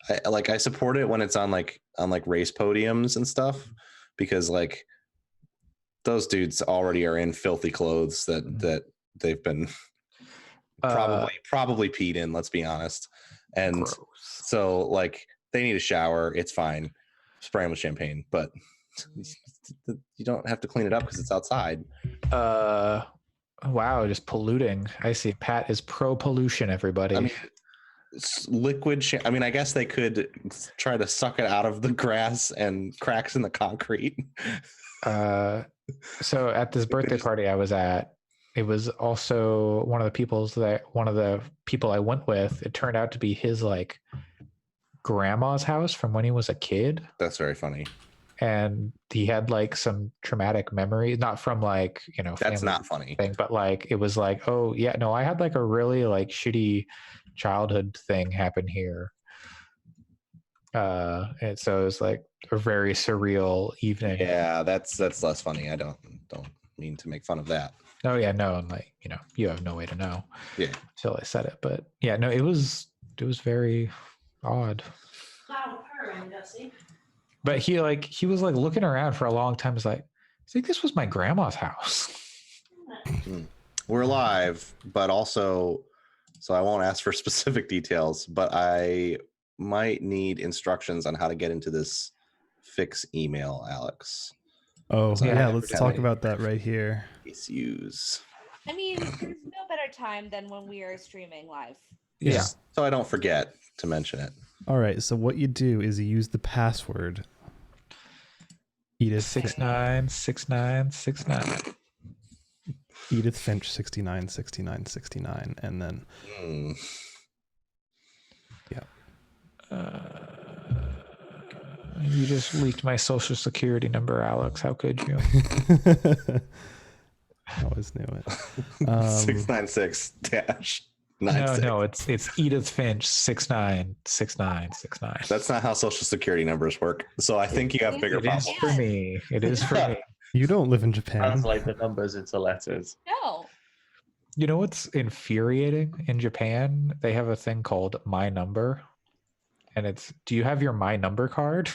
I support it when it's on race podiums and stuff, because like those dudes already are in filthy clothes that they've been probably peed in, let's be honest. And gross. So like they need a shower, it's fine. Spray them with champagne, but you don't have to clean it up because it's outside. Wow, just polluting. I see. Pat is pro pollution, everybody. I mean, liquid I mean, I guess they could try to suck it out of the grass and cracks in the concrete. So at this birthday party I was at, it was also one of the people I went with, it turned out to be his like grandma's house from when he was a kid. That's very funny. And he had like some traumatic memories, not from like, that's not funny thing, but like it was like, oh yeah, no, I had like a really like shitty childhood thing happen here. And so it was like a very surreal evening. Yeah, that's less funny. I don't mean to make fun of that. Oh yeah, no, and like, you have no way to know. Yeah. Until I said it. But yeah, no, it was very odd. But he was like looking around for a long time. He's like, I think this was my grandma's house. We're live, but also, so I won't ask for specific details, but I might need instructions on how to get into this fix email, Alex. Oh, yeah, let's talk about that right here. Issues. I mean, there's no better time than when we are streaming live. Yeah. So I don't forget to mention it. All right, so what you do is you use the password Edith 696969. Edith Finch 696969, and then You just leaked my social security number, Alex. How could you? I always knew it. 696 dash. No, it's Edith Finch 696969. That's not how social security numbers work. So I think you have bigger problems. It is for me. You don't live in Japan. Translate the numbers into letters. No. You know what's infuriating? In Japan, they have a thing called My Number. And it's, do you have your My Number card?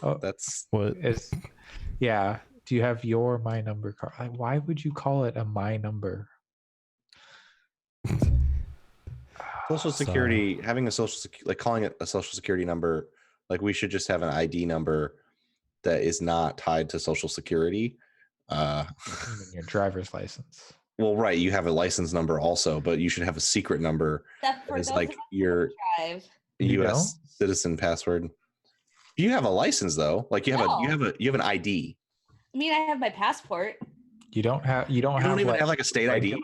Oh, that's what? Yeah. Do you have your My Number card? Like, why would you call it a My Number? Social security, having a social security, like calling it a social security number, like we should just have an ID number that is not tied to social security. Your driver's license. Well, right, you have a license number also, but you should have a secret number. It's like your U.S. citizen password. You have a license though, like you have an ID. I mean, I have my passport. You don't even have like a state ID.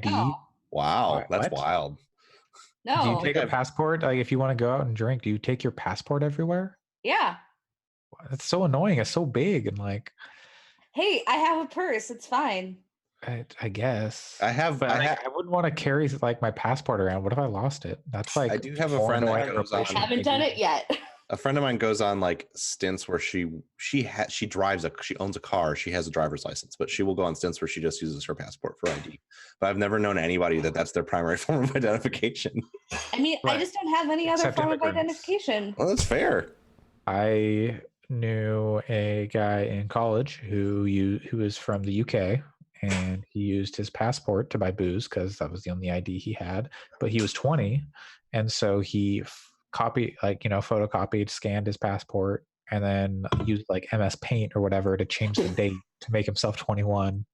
No. Wow, that's wild. No. Do you take a passport? Like, if you want to go out and drink, do you take your passport everywhere? Yeah. That's so annoying. It's so big and like. Hey, I have a purse. It's fine. I guess. I wouldn't want to carry like my passport around. What if I lost it? That's like. I do have a friend that goes on. Haven't done it yet. A friend of mine goes on like stints where she owns a car. She has a driver's license, but she will go on stints where she just uses her passport for ID. But I've never known anybody that's their primary form of identification. I mean, right. I just don't have any other form of identification. Well, that's fair. I knew a guy in college who is from the UK, and he used his passport to buy booze because that was the only ID he had. But he was 20, and so he photocopied, scanned his passport, and then used like MS Paint or whatever to change the date to make himself 21,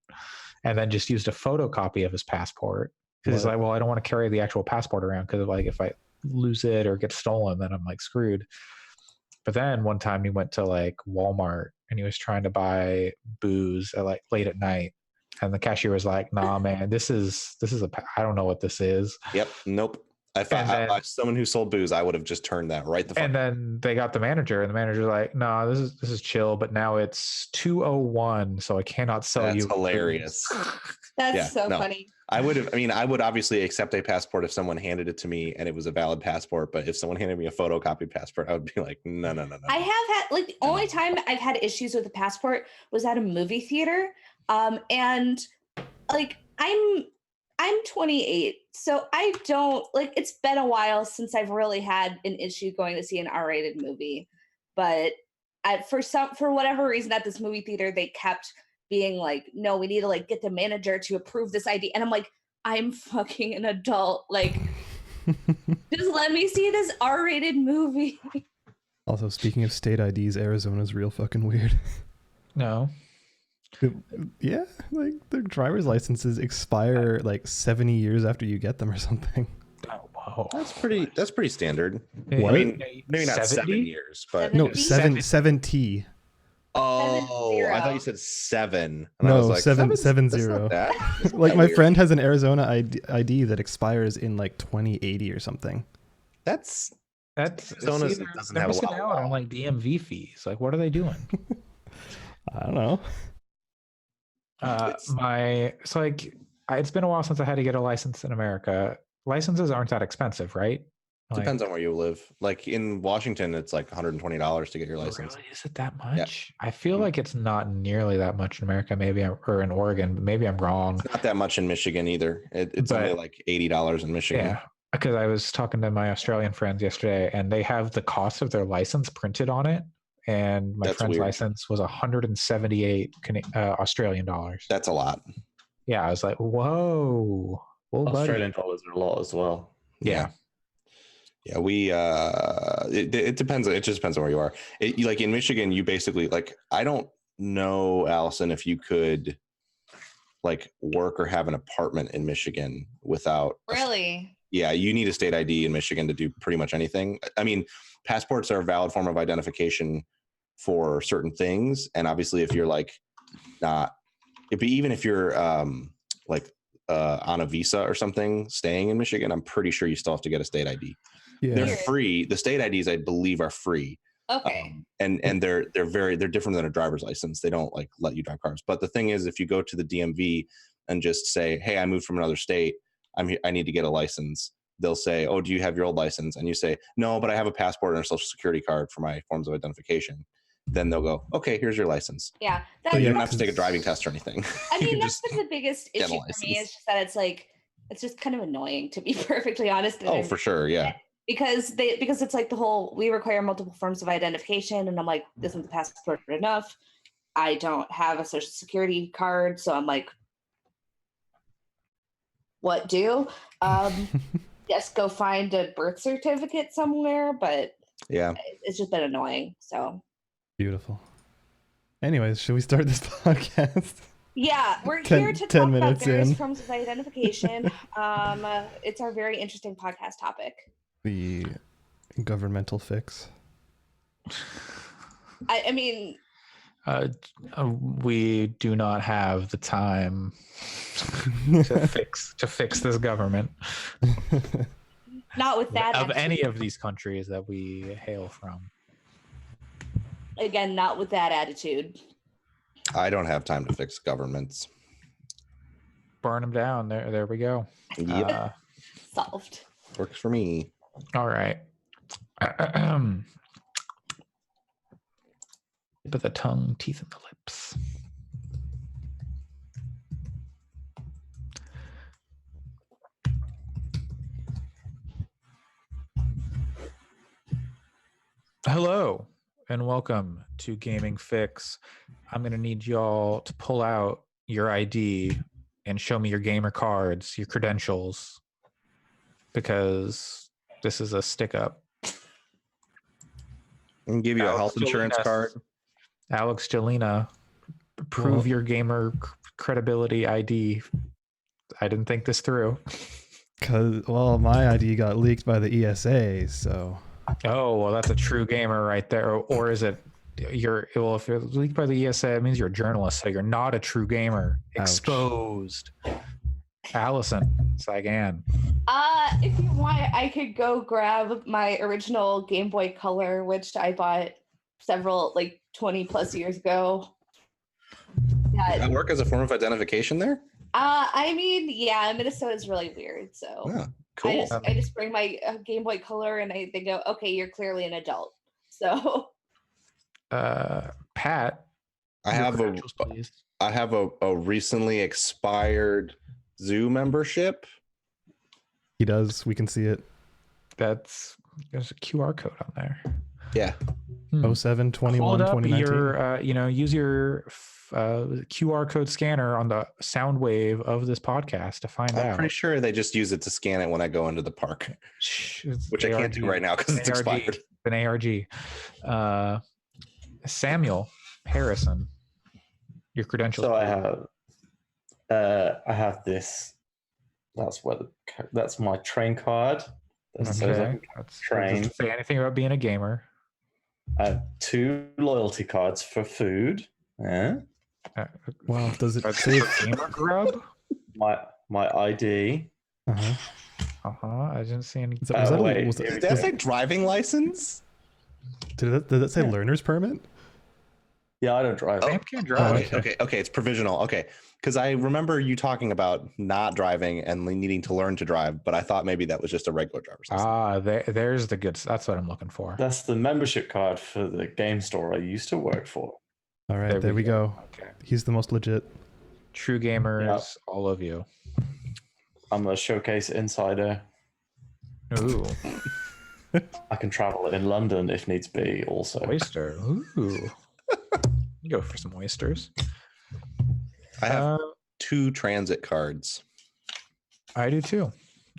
and then just used a photocopy of his passport because he's like, well, I don't want to carry the actual passport around because like if I lose it or get stolen, then I'm like screwed. But then one time he went to like Walmart and he was trying to buy booze at like late at night, and the cashier was like, nah, man, this is I don't know what this is. Yep. Nope. If I was someone who sold booze, I would have just turned that right the fuck. And then they got the manager, and the manager's like, "No, this is chill, but now it's 2:01, so I cannot sell you." That's hilarious. That's funny. I would obviously accept a passport if someone handed it to me and it was a valid passport. But if someone handed me a photocopied passport, I would be like, no. I have had like the only time I've had issues with a passport was at a movie theater, and like I'm 28, So I don't like. It's been a while since I've really had an issue going to see an R-rated movie, but for whatever reason at this movie theater they kept being like, no, we need to like get the manager to approve this ID, and I'm like, I'm fucking an adult, like just let me see this R-rated movie. Also, speaking of state IDs, Arizona's real fucking weird. No. Yeah, like their driver's licenses expire like 70 years after you get them or something. Oh, wow. That's pretty standard. What? I mean, maybe not 70? 7 years, but No, 70? 7T. oh, I thought you 70. said 7. And I No, was like, 770. That's not that. That's not Like that my weird. friend has an Arizona ID that expires in like 2080 or something. That's Arizona Arizona doesn't they're have a missing lot of out on law. like DMV fees. Like, what are they doing? I don't know. It's been a while since I had to get a license in America. Licenses aren't that expensive, right? Like, Depends on where you live. Like in Washington, it's like $120 to get your license. really? Is it that much? I feel like it's not nearly that much in America. Or in Oregon. But maybe I'm wrong. It's not that much in Michigan either. It's only But- like $80 in Michigan. Yeah, because I was talking to my Australian friends yesterday, and they have the cost of their license printed on it. And my That's friend's weird. license was 178 Australian dollars. That's a lot. Yeah, I was like, whoa, buddy. Australian dollars are a lot as well. Yeah. Yeah, we it depends. It just depends on where you are. Like in Michigan, you basically like, I don't know, Allison, if you could like work or have an apartment in Michigan without Really? Yeah, you need a state ID in Michigan to do pretty much anything. I mean, passports are a valid form of identification for certain things, and obviously if you're like not even if you're on a visa or something staying in Michigan, I'm pretty sure you still have to get a state ID. Yeah. They're Weird. free. The state IDs, I believe, are free. Okay. And they're different than a driver's license. They don't like let you drive cars. But the thing is, if you go to the DMV and just say, "Hey, I moved from another state. I need to get a license," they'll say, "Oh, do you have your old license?" And you say, "No, but I have a passport and a social security card for my forms of identification." Then they'll go, "Okay, here's your license." Yeah. That, So you don't yeah, have to take a driving test or anything. I You mean, can that's just been the biggest get a issue for me. license. Is just that it's just kind of annoying, to be perfectly honest. Oh, for sure, yeah. because it's like the whole, we require multiple forms of identification, and I'm like, isn't the passport enough? I don't have a social security card, so I'm like, what do? Yes, go find a birth certificate somewhere, but Yeah. it's just been annoying. So Beautiful. Anyways, should we start this podcast? yeah, we're 10 here to 10 talk about minutes various in. forms forms of identification. It's our very interesting podcast topic. The governmental fix. I mean, We do not have the time to fix this government not with that. of attitude. any of these countries that we hail from. Again, not with that attitude. I don't have time to fix governments. Burn them down. There we go. Yep. Solved. Works for me. All right. Tip of the tongue, teeth in the lips. Hello and welcome to Gaming Fix. I'm going to need y'all to pull out your ID and show me your gamer cards, your credentials, because this is a stick up. I can give you a Alex health insurance Jolinas. card. Alex Jelena, prove Well- your gamer credibility ID. I didn't think this through. Well, my ID got leaked by the ESA, so Oh, well, that's a true gamer right there. Or is it if you're leaked by the ESA, it means you're a journalist, so you're not a true gamer. Ouch. Exposed. Allison Sagan. If you want, I could go grab my original Game Boy Color, which I bought several, 20 plus years ago. Does that work as a form of identification there? I mean, yeah, Minnesota is really weird. So Yeah, cool. I just bring my Game Boy Color, and they go, okay, you're clearly an adult. So Pat. I your have credentials, please. a recently expired zoo membership He does. We can see it. There's a QR code on there. Yeah. 07 21 Hold up 2019. your use your QR code scanner on the sound wave of this podcast to find I'm out. pretty sure they just use it to scan it when I go into the park, which I can't do right now because it's expired. An ARG. Samuel Harrison, your credentials. So I have this. That's my train card. That says I can train. Doesn't say anything about being a gamer. I have 2 loyalty cards for food. Yeah. Wow, does it say gamer grub? My ID. I didn't see any. Did that say driving license? Did that say learner's permit? Yeah, I don't drive. Sam can't drive. Okay, it's provisional. Okay, because I remember you talking about not driving and needing to learn to drive, but I thought maybe that was just a regular driver's license. There's the good. That's what I'm looking for. That's the membership card for the game store I used to work for. All right, there we go. Okay. He's the most legit. True gamers, all of you. I'm a showcase insider. Ooh. I can travel in London if needs be also. Oyster. Ooh. You go for some oysters. I have 2 transit cards. I do too.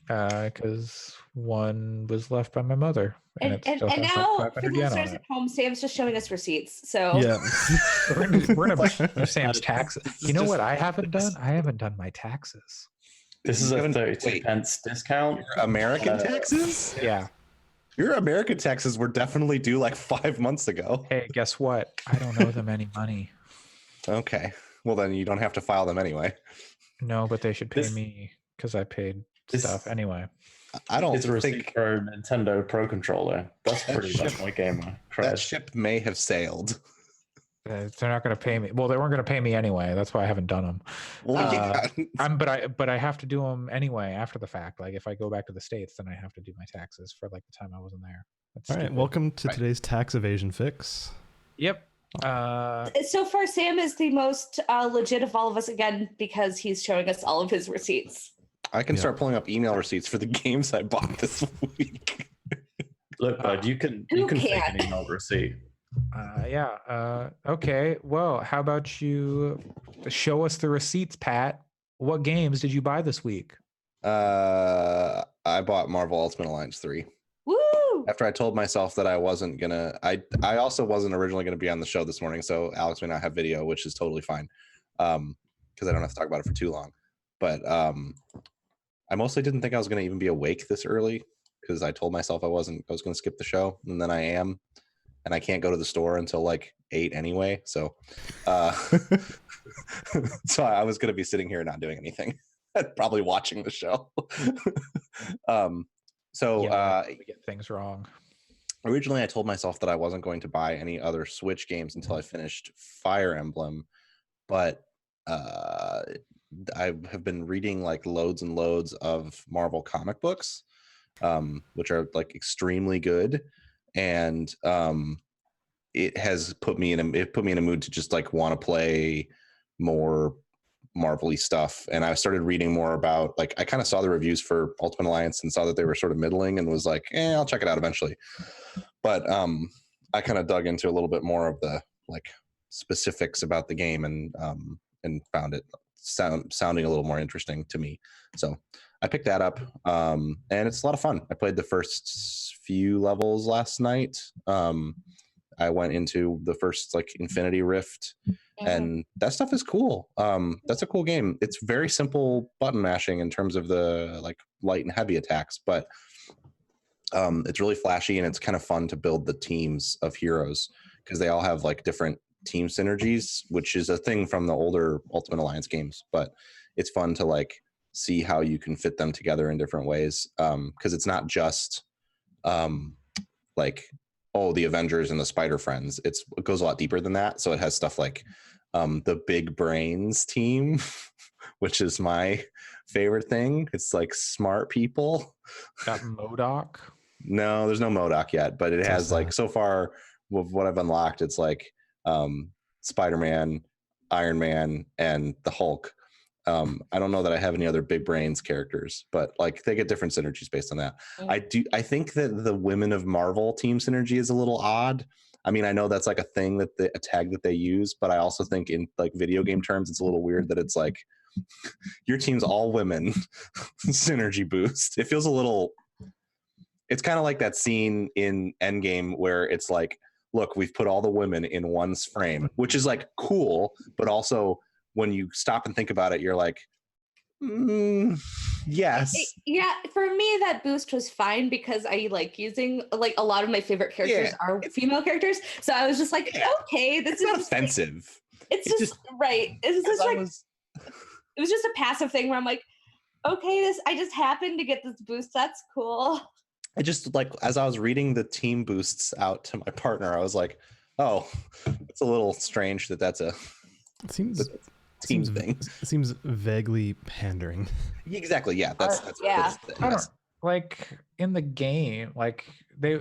Because one was left by my mother. And now, for the listeners at home, Sam's just showing us receipts. So yeah, we're gonna do Sam's taxes. You know what I haven't done? I haven't done my taxes. This is a 32 pence discount. Your American taxes? Yeah. Your American taxes were definitely due like 5 months ago. Hey, guess what? I don't owe them any money. Okay. Well, then you don't have to file them anyway. No, but they should pay me because I paid stuff anyway. I don't think... It's a receipt for a Nintendo Pro Controller. That's pretty much my gamer cred. That ship may have sailed. They're not going to pay me. Well, they weren't going to pay me anyway. That's why I haven't done them. But I have to do them anyway after the fact. Like if I go back to the States, then I have to do my taxes for like the time I wasn't there. That's all right. Welcome to today's tax evasion fix. Yep. So far, Sam is the most legit of all of us again because he's showing us all of his receipts. I can start pulling up email receipts for the games I bought this week. Look, bud, you can take an email receipt. Okay. Well, how about you show us the receipts, Pat? What games did you buy this week? I bought Marvel Ultimate Alliance 3. Woo! After I told myself that I wasn't gonna, I also wasn't originally gonna be on the show this morning, so Alex may not have video, which is totally fine, because I don't have to talk about it for too long. But I mostly didn't think I was gonna even be awake this early because I told myself I was gonna skip the show, and then I am, and I can't go to the store until like 8 anyway. So, so I was gonna be sitting here not doing anything, probably watching the show. We get things wrong. Originally, I told myself that I wasn't going to buy any other Switch games until I finished Fire Emblem, but I have been reading like loads and loads of Marvel comic books, which are like extremely good, and it has put me in a mood to just like want to play more Marvel-y stuff. And I started reading more about, like, I kind of saw the reviews for Ultimate Alliance and saw that they were sort of middling and was like, I'll check it out eventually. But I kind of dug into a little bit more of the like specifics about the game and found it sounding a little more interesting to me. So I picked that up, and it's a lot of fun. I played the first few levels last night. I went into the first like Infinity Rift, and that stuff is cool. That's a cool game. It's very simple button mashing in terms of the like light and heavy attacks, but it's really flashy, and it's kind of fun to build the teams of heroes because they all have like different team synergies, which is a thing from the older Ultimate Alliance games, but it's fun to like see how you can fit them together in different ways, because it's not just like, oh, the Avengers and the Spider Friends. It goes a lot deeper than that. So it has stuff like the Big Brains team, which is my favorite thing. It's like smart people. Got MODOK? No, there's no MODOK yet, but it has like, so far with what I've unlocked, it's like Spider-Man, Iron Man, and the Hulk. I don't know that I have any other big brains characters, but like they get different synergies based on that. I think that the Women of Marvel team synergy is a little odd. I mean, I know that's like a thing that a tag that they use, but I also think in like video game terms, it's a little weird that it's like your team's all women synergy boost. It feels a little. It's kind of like that scene in Endgame where it's like, look, we've put all the women in one frame, which is like cool, but also when you stop and think about it, you're like, yes. Yeah, for me that boost was fine because I like using like a lot of my favorite characters are female characters. So I was just like, okay, this it's is not just offensive. Like, it's just right. It's just like it was just a passive thing where I'm like, okay, I just happened to get this boost. That's cool. I just like as I was reading the team boosts out to my partner, I was like, oh, it's a little strange that that's a team thing. It seems vaguely pandering. Exactly. Yeah. That's I don't like in the game, like they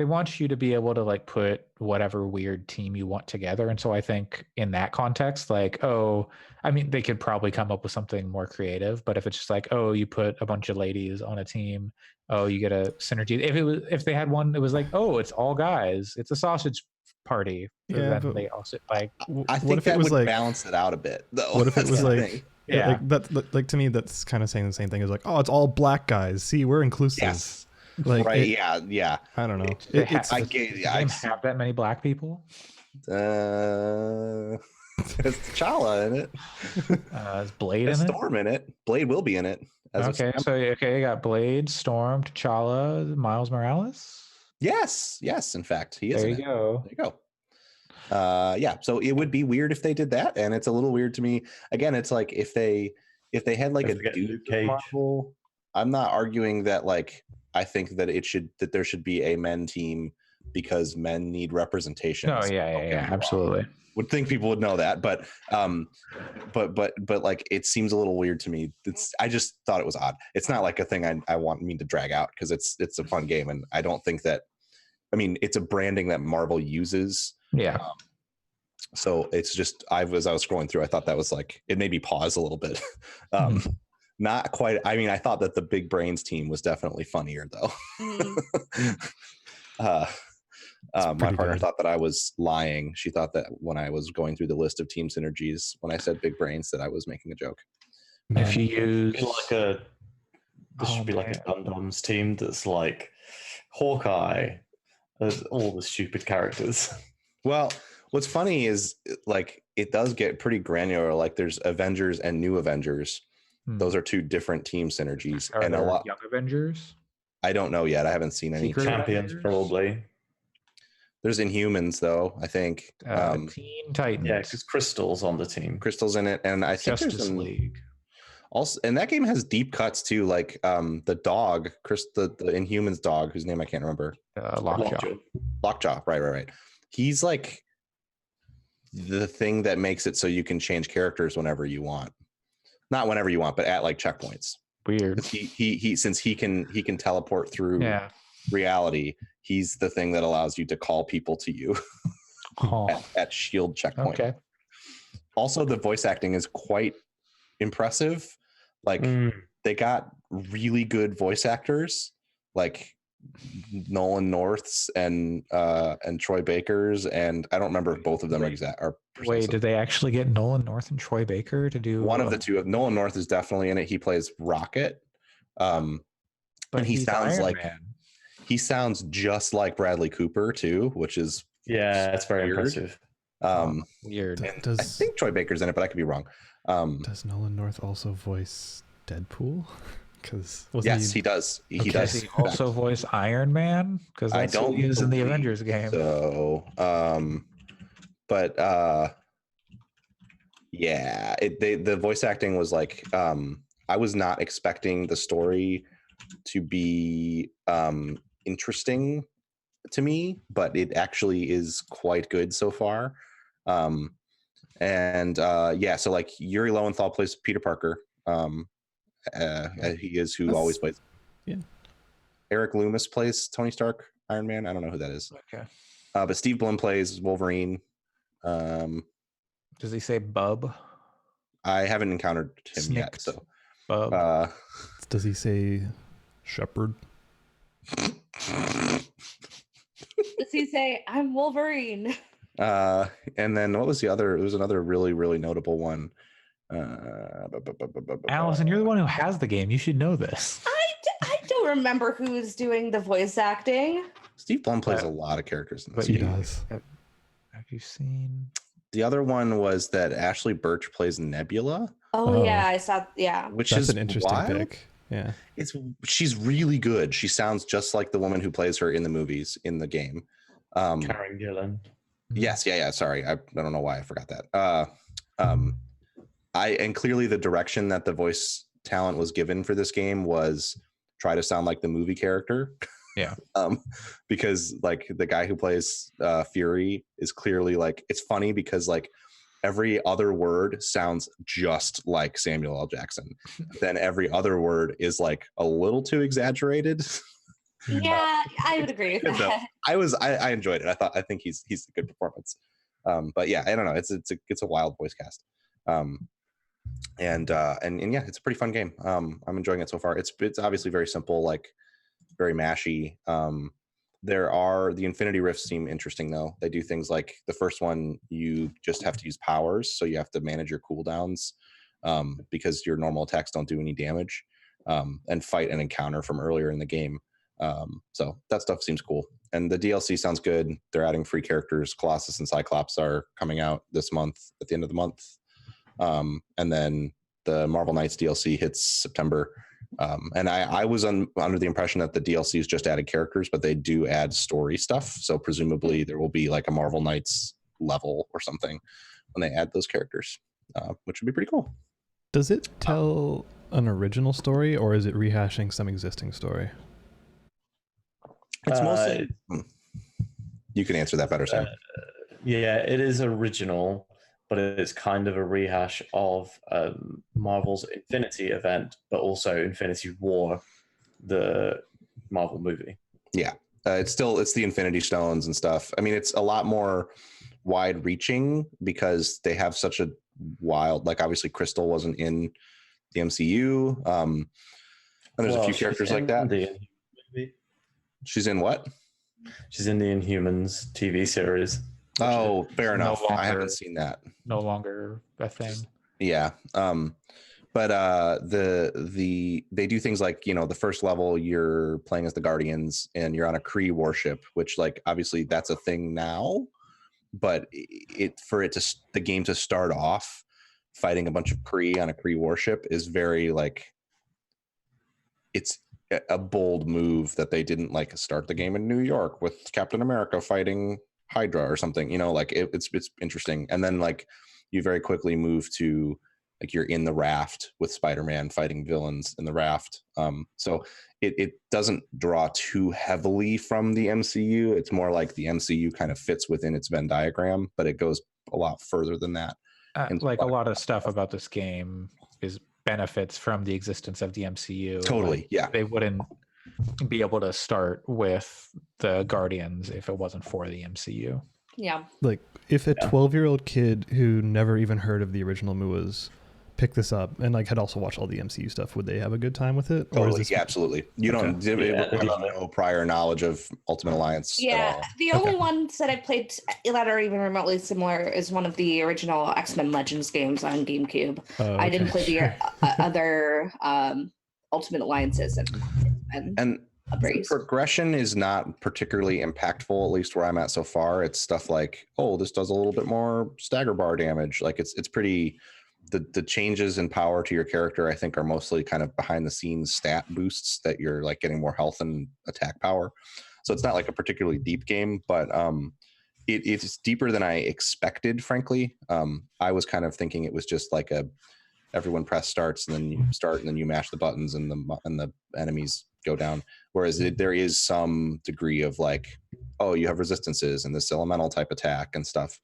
want you to be able to like put whatever weird team you want together. And so I think in that context, like, oh, I mean, they could probably come up with something more creative, but if it's just like, oh, you put a bunch of ladies on a team, oh, you get a synergy. If they had one, it was like, oh, it's all guys, it's a sausage party. Yeah, but they also like, I think that would like, balance it out a bit though. What if it was like, yeah, like that, like to me, that's kind of saying the same thing as like, oh, it's all black guys. See, we're inclusive. Yes. Like right, yeah. I don't know. I have that many black people. There's T'Challa in it. Is Blade in Storm in it. Blade will be in it. You got Blade, Storm, T'Challa, Miles Morales. Yes. In fact, he is. There you go. There you go. Yeah. So it would be weird if they did that, and it's a little weird to me. Again, it's like if they had like a dude Marvel. I'm not arguing that like. I think that there should be a men team because men need representation. Oh yeah, absolutely. Would think people would know that, but like it seems a little weird to me. I just thought it was odd. It's not like a thing I want me to drag out because it's a fun game, and I don't think that. I mean, it's a branding that Marvel uses. Yeah. So it's just as I was scrolling through, I thought that was like it made me pause a little bit. Not quite. I mean, I thought that the Big Brains team was definitely funnier, though. My partner thought that I was lying. She thought that when I was going through the list of team synergies, when I said Big Brains, that I was making a joke. If you use this should be like a Gundam's team that's like Hawkeye, all the stupid characters. Well, what's funny is like it does get pretty granular. Like there's Avengers and New Avengers. Those are two different team synergies. And a lot Young Avengers. I don't know yet. I haven't seen any. Secret Champions Avengers? Probably. There's Inhumans though. I think. Teen Titans. Yeah, because Crystal's on the team. Crystal's in it, and I think Justice League. Also, and that game has deep cuts too. Like the dog, the Inhumans dog, whose name I can't remember. Lockjaw. Right. He's like the thing that makes it so you can change characters whenever you want. Not whenever you want, but at like checkpoints. Weird. He since he can teleport through reality. He's the thing that allows you to call people to you at shield checkpoint. Okay. Also, the voice acting is quite impressive. Like they got really good voice actors, like Nolan Norths and Troy Bakers, and I don't remember if both of them are. Wait, did they actually get Nolan North and Troy Baker to do one of the two? Nolan North is definitely in it. He plays Rocket, but and he sounds like he sounds just like Bradley Cooper too, which is it's very impressive. Weird. I think Troy Baker's in it, but I could be wrong. Does Nolan North also voice Deadpool? Because he does. He does. Does he also voice Iron Man? Because I don't use in the Avengers game. So, but the voice acting was like I was not expecting the story to be interesting to me, but it actually is quite good so far. So like Yuri Lowenthal plays Peter Parker. He is who always plays. Yeah. Eric Loomis plays Tony Stark, Iron Man. I don't know who that is. Okay. But Steve Blum plays Wolverine. Does he say bub? I haven't encountered him yet. Snicked So, Bub. Does he say shepherd? Does he say, "I'm Wolverine"? and then what was the other? There was another really, really notable one. Allison, you're the one who has the game. You should know this. I don't remember who's doing the voice acting. Steve Blum plays a lot of characters in this But He game. does. Have you seen? The other one was that Ashley Birch plays Nebula, Oh, yeah, I saw. Yeah, which That's is an interesting wild. pick. Yeah. She's really good. She sounds just like the woman who plays her in the movies in the game. Karen Gillan. Yes, yeah. Sorry, I don't know why I forgot that. And clearly the direction that the voice talent was given for this game was try to sound like the movie character. Yeah. Because like the guy who plays Fury is clearly like, it's funny because like every other word sounds just like Samuel L. Jackson. Then every other word is like a little too exaggerated. yeah, I would agree with So, that. I enjoyed it. I think he's a good performance. But yeah, I don't know. It's a wild voice cast. And yeah, it's a pretty fun game. I'm enjoying it so far. It's obviously very simple, like very mashy. The Infinity Rifts seem interesting though. They do things like the first one, you just have to use powers, so you have to manage your cooldowns because your normal attacks don't do any damage, and fight an encounter from earlier in the game. So that stuff seems cool. And the DLC sounds good. They're adding free characters. Colossus and Cyclops are coming out this month at the end of the month. And then the Marvel Knights DLC hits September. And I was under the impression that the DLCs just added characters, but they do add story stuff. So presumably there will be like a Marvel Knights level or something when they add those characters, which would be pretty cool. Does it tell an original story or is it rehashing some existing story? It's mostly. You can answer that better, Sam. Yeah, it is original, but it's kind of a rehash of Marvel's Infinity event, but also Infinity War, the Marvel movie. Yeah, it's the Infinity Stones and stuff. I mean, it's a lot more wide-reaching because they have such a wild. Like, obviously, Crystal wasn't in the MCU, and there's a few characters like that. She's in what? She's in the Inhumans TV series. Oh, fair enough. I haven't seen that. No longer a thing. Yeah. But they do things like, the first level you're playing as the Guardians and you're on a Kree warship, which like obviously that's a thing now, but the game to start off fighting a bunch of Kree on a Kree warship is very like, it's a bold move that they didn't like start the game in New York with Captain America fighting Hydra or something, like it's interesting. And then like you very quickly move to like you're in the raft with Spider-Man fighting villains in the raft. So it doesn't draw too heavily from the MCU. It's more like the MCU kind of fits within its Venn diagram, but it goes a lot further than that. Like a lot of stuff about this game is benefits from the existence of the MCU. Totally. Like, yeah. They wouldn't be able to start with the Guardians if it wasn't for the MCU. Yeah. Like if a 12-year-old kid who never even heard of the original MUAs picked this up and like had also watched all the MCU stuff, would they have a good time with it? Totally. Or is this... Yeah, absolutely. You don't no prior knowledge of Ultimate Alliance. Yeah. The only ones that I've played that are even remotely similar is one of the original X-Men Legends games on GameCube. I didn't play the other Ultimate Alliances and the progression is not particularly impactful, at least where I'm at so far. It's stuff like, this does a little bit more stagger bar damage. Like it's pretty. The changes in power to your character, I think, are mostly kind of behind the scenes stat boosts that you're like getting more health and attack power. So it's not like a particularly deep game, but it's deeper than I expected, frankly. I was kind of thinking it was just like everyone press starts and then you start and then you mash the buttons and the enemies go down. Whereas there is some degree of like, you have resistances and this elemental type attack and stuff.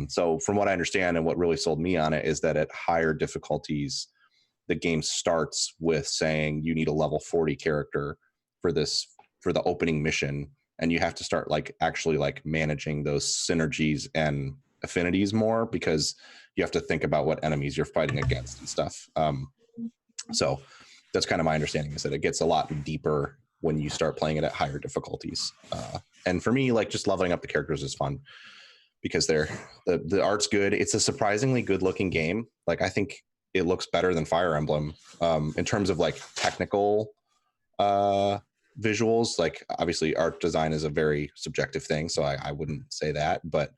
So from what I understand and what really sold me on it is that at higher difficulties, the game starts with saying you need a level 40 character for the opening mission. And you have to start like actually like managing those synergies and affinities more, because you have to think about what enemies you're fighting against and stuff. So that's kind of my understanding, is that it gets a lot deeper when you start playing it at higher difficulties. And for me, like, just leveling up the characters is fun because the art's good. It's a surprisingly good looking game. Like, I think it looks better than Fire Emblem in terms of like technical visuals. Like, obviously art design is a very subjective thing, so I wouldn't say that, but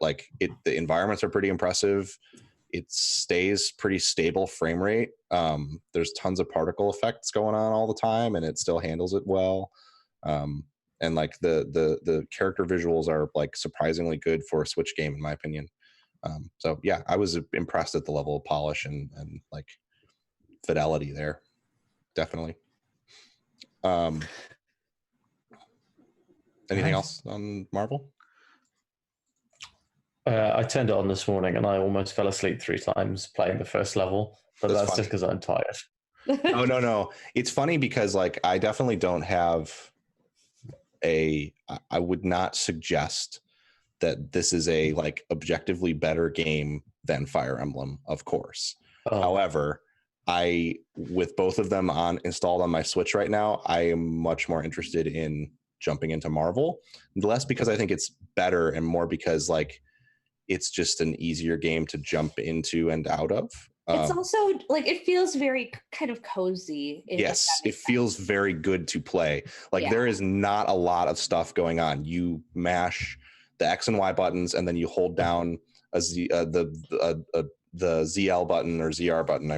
like the environments are pretty impressive. It stays pretty stable frame rate. There's tons of particle effects going on all the time, and it still handles it well. And like the character visuals are like surprisingly good for a Switch game, in my opinion. So yeah, I was impressed at the level of polish and like fidelity there. Definitely. Anything else on Marvel? I turned it on this morning and I almost fell asleep 3 times playing the first level, but that's just because I'm tired. Oh, no. It's funny because like I definitely don't have I would not suggest that this is a like objectively better game than Fire Emblem, of course. Oh. However, with both of them installed on my Switch right now, I am much more interested in jumping into Marvel, less because I think it's better and more because like it's just an easier game to jump into and out of. It's also like, it feels very kind of cozy. Yes, it feels very good to play. Like there is not a lot of stuff going on. You mash the X and Y buttons, and then you hold down the ZL button or ZR button.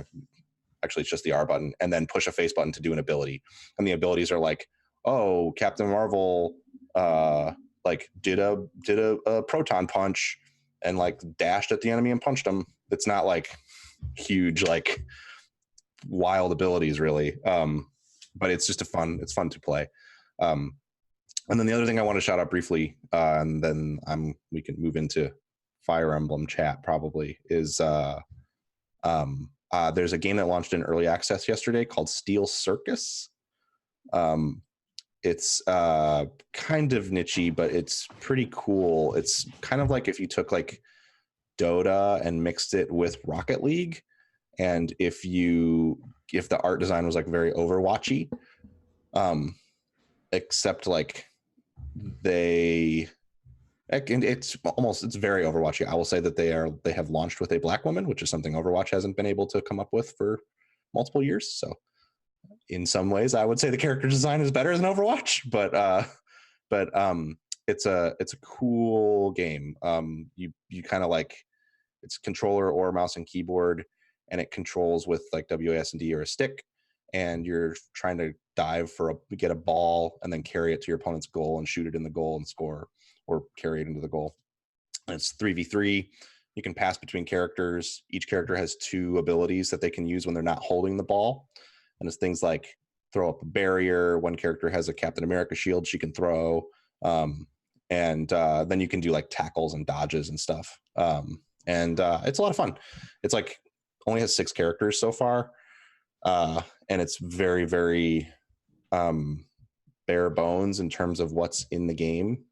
Actually, it's just the R button, and then push a face button to do an ability. And the abilities are like, oh, Captain Marvel, like did a proton punch and like dashed at the enemy and punched him. It's not like huge, like wild abilities really. But it's just it's fun to play. And then the other thing I want to shout out briefly, and then we can move into Fire Emblem chat probably, is there's a game that launched in early access yesterday called Steel Circus. It's kind of niche-y, but it's pretty cool. It's kind of like if you took like Dota and mixed it with Rocket League, and if the art design was like very Overwatchy, except like it's very Overwatchy. I will say that they have launched with a black woman, which is something Overwatch hasn't been able to come up with for multiple years. So in some ways I would say the character design is better than Overwatch, but it's a cool game. You kind of like, it's controller or mouse and keyboard, and it controls with like WASD or a stick, and you're trying to dive get a ball and then carry it to your opponent's goal and shoot it in the goal and score, or carry it into the goal. And it's 3v3. You can pass between characters. Each character has 2 abilities that they can use when they're not holding the ball. And it's things like throw up a barrier. One character has a Captain America shield she can throw. And then you can do like tackles and dodges and stuff. And it's a lot of fun. It's like only has 6 characters so far. And it's very, very bare bones in terms of what's in the game.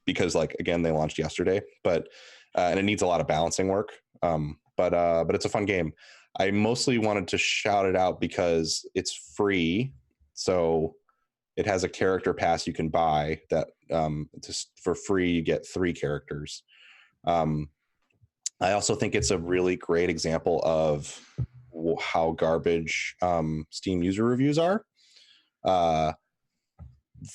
Because like, again, they launched yesterday, but and it needs a lot of balancing work. But it's a fun game. I mostly wanted to shout it out because it's free. So it has a character pass you can buy that just for free, you get 3 characters. I also think it's a really great example of how garbage Steam user reviews are.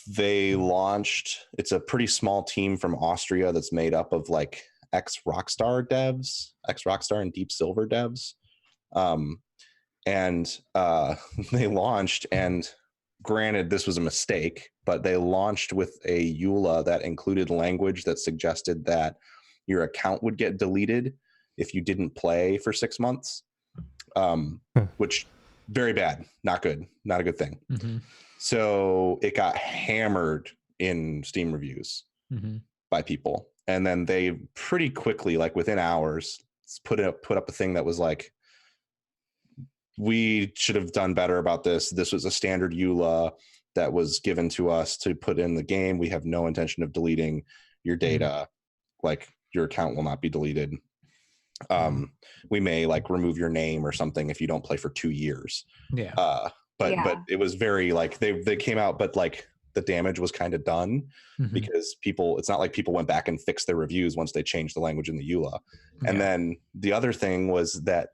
They launched, it's a pretty small team from Austria that's made up of like ex-Rockstar and Deep Silver devs. And they launched, and granted this was a mistake, but they launched with a EULA that included language that suggested that your account would get deleted if you didn't play for 6 months, which very bad, not good, not a good thing. Mm-hmm. So it got hammered in Steam reviews by people. And then they pretty quickly, like within hours, put up a thing that was like, we should have done better about this. This was a standard EULA that was given to us to put in the game. We have no intention of deleting your data. Like, your account will not be deleted. we may like remove your name or something if you don't play for 2 years. Yeah. But it was very like they came out, but like the damage was kind of done because it's not like people went back and fixed their reviews once they changed the language in the EULA. And then the other thing was that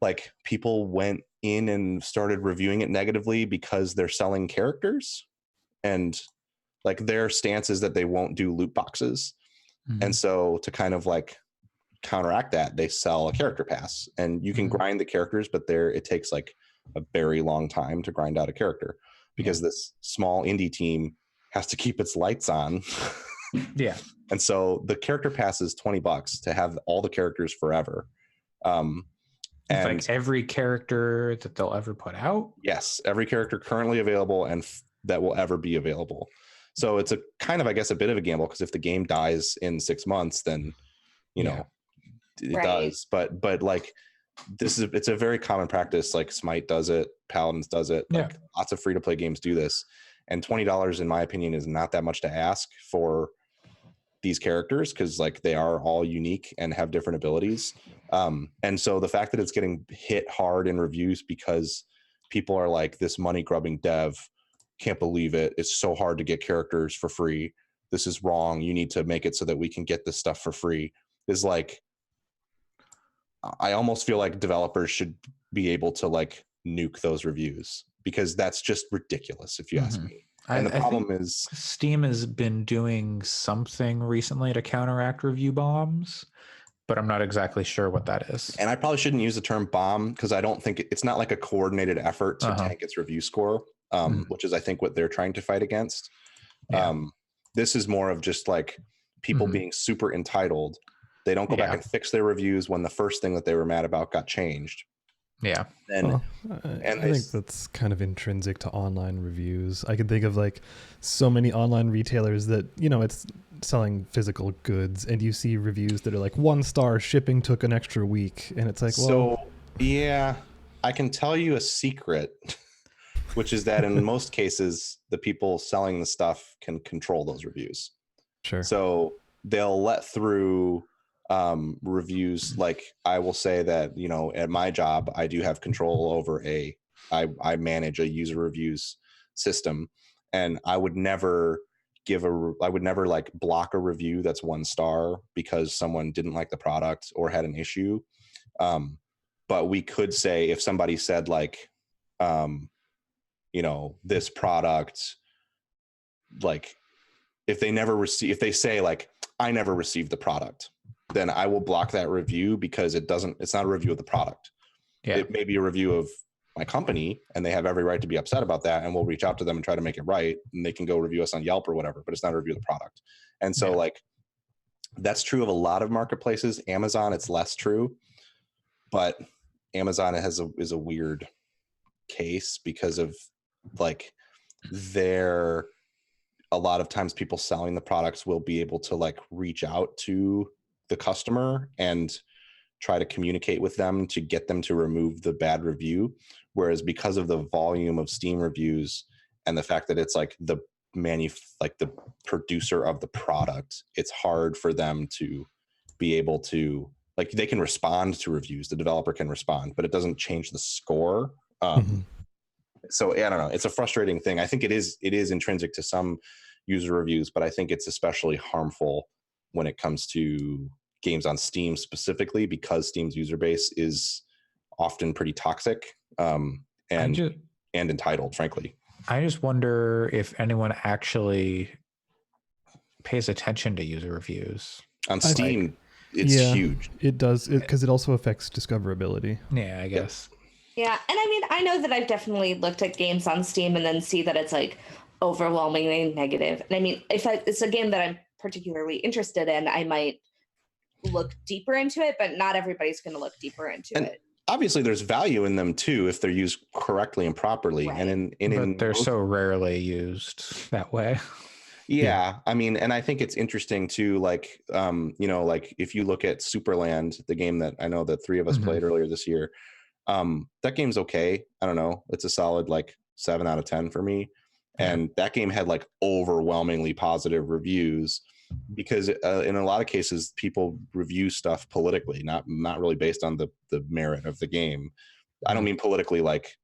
like people went in and started reviewing it negatively because they're selling characters, and like their stance is that they won't do loot boxes. And so to kind of like counteract that, they sell a character pass, and you can grind the characters, but it takes like a very long time to grind out a character because this small indie team has to keep its lights on. Yeah. And so the character pass is $20 to have all the characters forever. And like every character that they'll ever put out? Yes, every character currently available and that will ever be available. So it's a kind of, I guess, a bit of a gamble, because if the game dies in 6 months, then, you know, it does. But like it's a very common practice. Like Smite does it, Paladins does it. Like lots of free to play games do this. And $20, in my opinion, is not that much to ask for these characters, because like they are all unique and have different abilities. And so the fact that it's getting hit hard in reviews because people are like, this money grubbing dev, can't believe it, it's so hard to get characters for free, this is wrong, you need to make it so that we can get this stuff for free, is like, I almost feel like developers should be able to like nuke those reviews, because that's just ridiculous if you ask me. And the problem is Steam has been doing something recently to counteract review bombs, but I'm not exactly sure what that is. And I probably shouldn't use the term bomb, because I don't think it's not like a coordinated effort to tank its review score, which is, I think, what they're trying to fight against. This is more of just like people being super entitled. They don't go back and fix their reviews when the first thing that they were mad about got changed. Yeah. I think that's kind of intrinsic to online reviews. I can think of like so many online retailers that, you know, it's selling physical goods, and you see reviews that are like 1 star, shipping took an extra week, and it's like, well, so yeah, I can tell you a secret, which is that in most cases the people selling the stuff can control those reviews. Sure. So they'll let through reviews. Like I will say that, you know, at my job, I do have control over I manage a user reviews system, and I would never like block a review that's 1 star because someone didn't like the product or had an issue. But we could say, if somebody said like, you know, this product, like if they say like, I never received the product, then I will block that review, because it's not a review of the product. Yeah. It may be a review of my company, and they have every right to be upset about that, and we'll reach out to them and try to make it right, and they can go review us on Yelp or whatever, but it's not a review of the product. And so like, that's true of a lot of marketplaces. Amazon, it's less true, but Amazon is a weird case, because of like a lot of times people selling the products will be able to like reach out to the customer and try to communicate with them to get them to remove the bad review. Whereas because of the volume of Steam reviews and the fact that it's like the producer of the product, it's hard for them to be able to, like, they can respond to reviews, the developer can respond, but it doesn't change the score. So I don't know, it's a frustrating thing. I think it is intrinsic to some user reviews, but I think it's especially harmful when it comes to games on Steam specifically, because Steam's user base is often pretty toxic and entitled, frankly. I just wonder if anyone actually pays attention to user reviews. On Steam, it's huge. It does, because it also affects discoverability. Yeah, I guess. Yeah, and I mean, I know that I've definitely looked at games on Steam and then see that it's like overwhelmingly negative. And I mean, if it's a game that I'm particularly interested in, I might look deeper into it, but not everybody's going to look deeper into it. Obviously, there's value in them too if they're used correctly and properly. Right. And they're so rarely used that way. Yeah, I mean, and I think it's interesting too. Like, you know, like if you look at Superland, the game that I know that 3 of us played earlier this year, that game's okay. I don't know, it's a solid like 7 out of 10 for me. And that game had like overwhelmingly positive reviews, because in a lot of cases people review stuff politically, not really based on the merit of the game. I don't mean politically like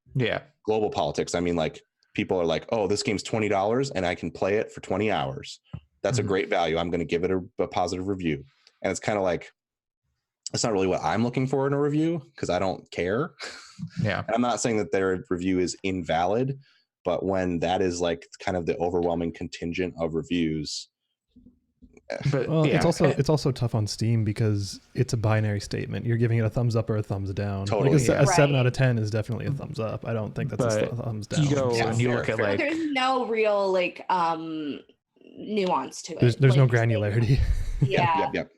global politics. I mean like people are like, oh, this game's $20 and I can play it for 20 hours. That's a great value. I'm going to give it a positive review. And it's kind of like, it's not really what I'm looking for in a review because I don't care. Yeah. I'm not saying that their review is invalid, but when that is like kind of the overwhelming contingent of reviews. But it's also tough on Steam because it's a binary statement. You're giving it a thumbs up or a thumbs down. Totally. Like a 7 out of 10 is definitely a thumbs up. I don't think that's a thumbs down. You go and you look at like there's no real like nuance to it. There's no like, granularity. Yeah. Yep.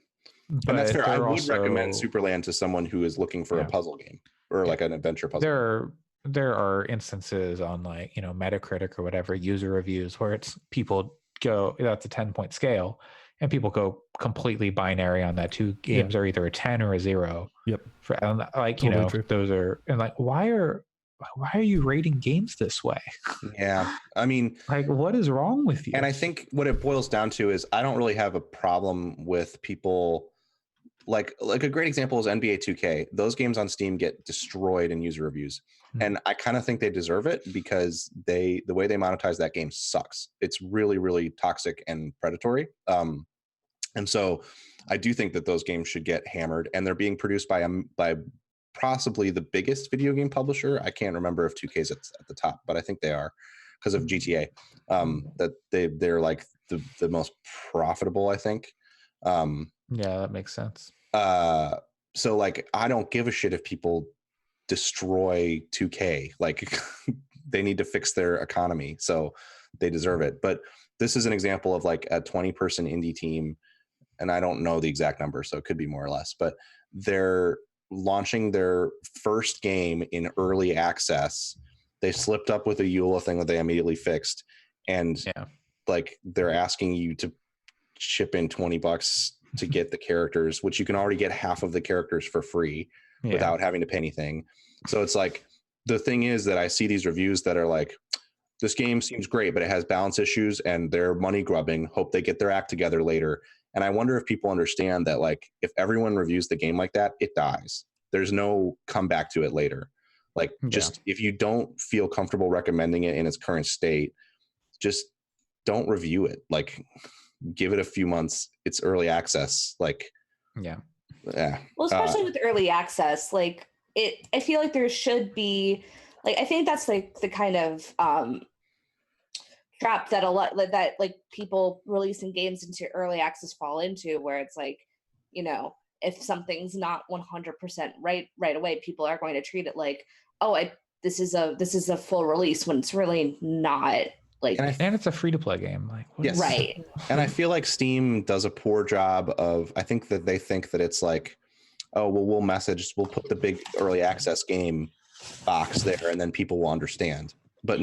And that's fair. I would recommend Superland to someone who is looking for a puzzle game or like an adventure puzzle. There are instances on like, Metacritic or whatever user reviews where it's people go, that's a 10-point scale, and people go completely binary on that. Two games are either a 10 or a 0. Yep. And like, Totally those are, and like, why are you rating games this way? Yeah. I mean, like, what is wrong with you? And I think what it boils down to is I don't really have a problem with people like a great example is NBA 2K. Those games on Steam get destroyed in user reviews. And I kind of think they deserve it because the way they monetize that game sucks. It's really, really toxic and predatory. And so I do think that those games should get hammered, and they're being produced by possibly the biggest video game publisher. I can't remember if 2K's at the top, but I think they are because of GTA. That they're like the most profitable, I think. Yeah, that makes sense. So like, I don't give a shit if people destroy 2K. Like, they need to fix their economy, so they deserve it. But this is an example of like a 20-person indie team, and I don't know the exact number, so it could be more or less, but they're launching their first game in early access. They slipped up with a EULA thing that they immediately fixed, and like they're asking you to chip in $20 to get the characters, which you can already get half of the characters for free without having to pay anything. So it's like, the thing is that I see these reviews that are like, this game seems great, but it has balance issues and they're money grubbing, hope they get their act together later. And I wonder if people understand that, like, if everyone reviews the game like that, it dies. There's no comeback to it later. Like, just if you don't feel comfortable recommending it in its current state, just don't review it. Like, give it a few months. It's early access. Like, well, especially with early access, like I feel like there should be, like, I think that's like the kind of trap that like people releasing games into early access fall into, where it's like, if something's not 100% right away, people are going to treat it like, this is a full release, when it's really not. Like, and it's a free-to-play game. Like, yes. Right. And I feel like Steam does a poor job of, I think that they think that it's like, oh, well, we'll put the big early access game box there and then people will understand. But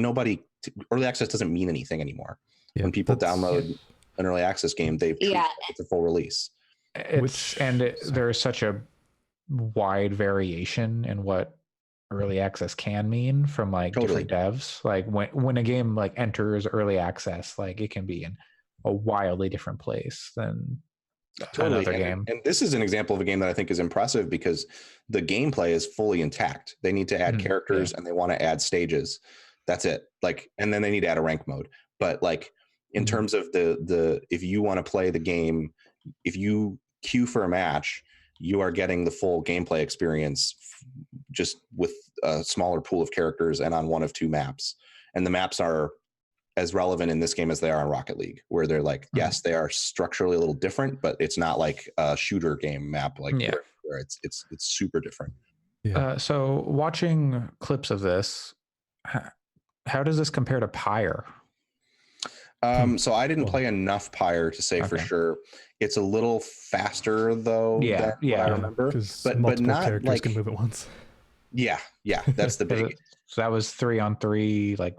early access doesn't mean anything anymore. When people download an early access game, they treat it's a full release. There's such a wide variation in what early access can mean from like different devs. Like when a game like enters early access, like it can be in a wildly different place than another game. And this is an example of a game that I think is impressive because the gameplay is fully intact. They need to add characters and they want to add stages. That's it. Like, and then they need to add a rank mode. But like, in terms of the if you want to play the game, if you queue for a match, you are getting the full gameplay experience just with a smaller pool of characters and on one of two maps. And the maps are as relevant in this game as they are in Rocket League, where they're like, yes, they are structurally a little different, but it's not like a shooter game map, like where it's super different. So watching clips of this, how does this compare to Pyre? So I didn't play enough Pyre to say for sure. It's a little faster though. Than what I remember, but not characters like can move at once. Yeah, that's the big. So that was 3-on-3 like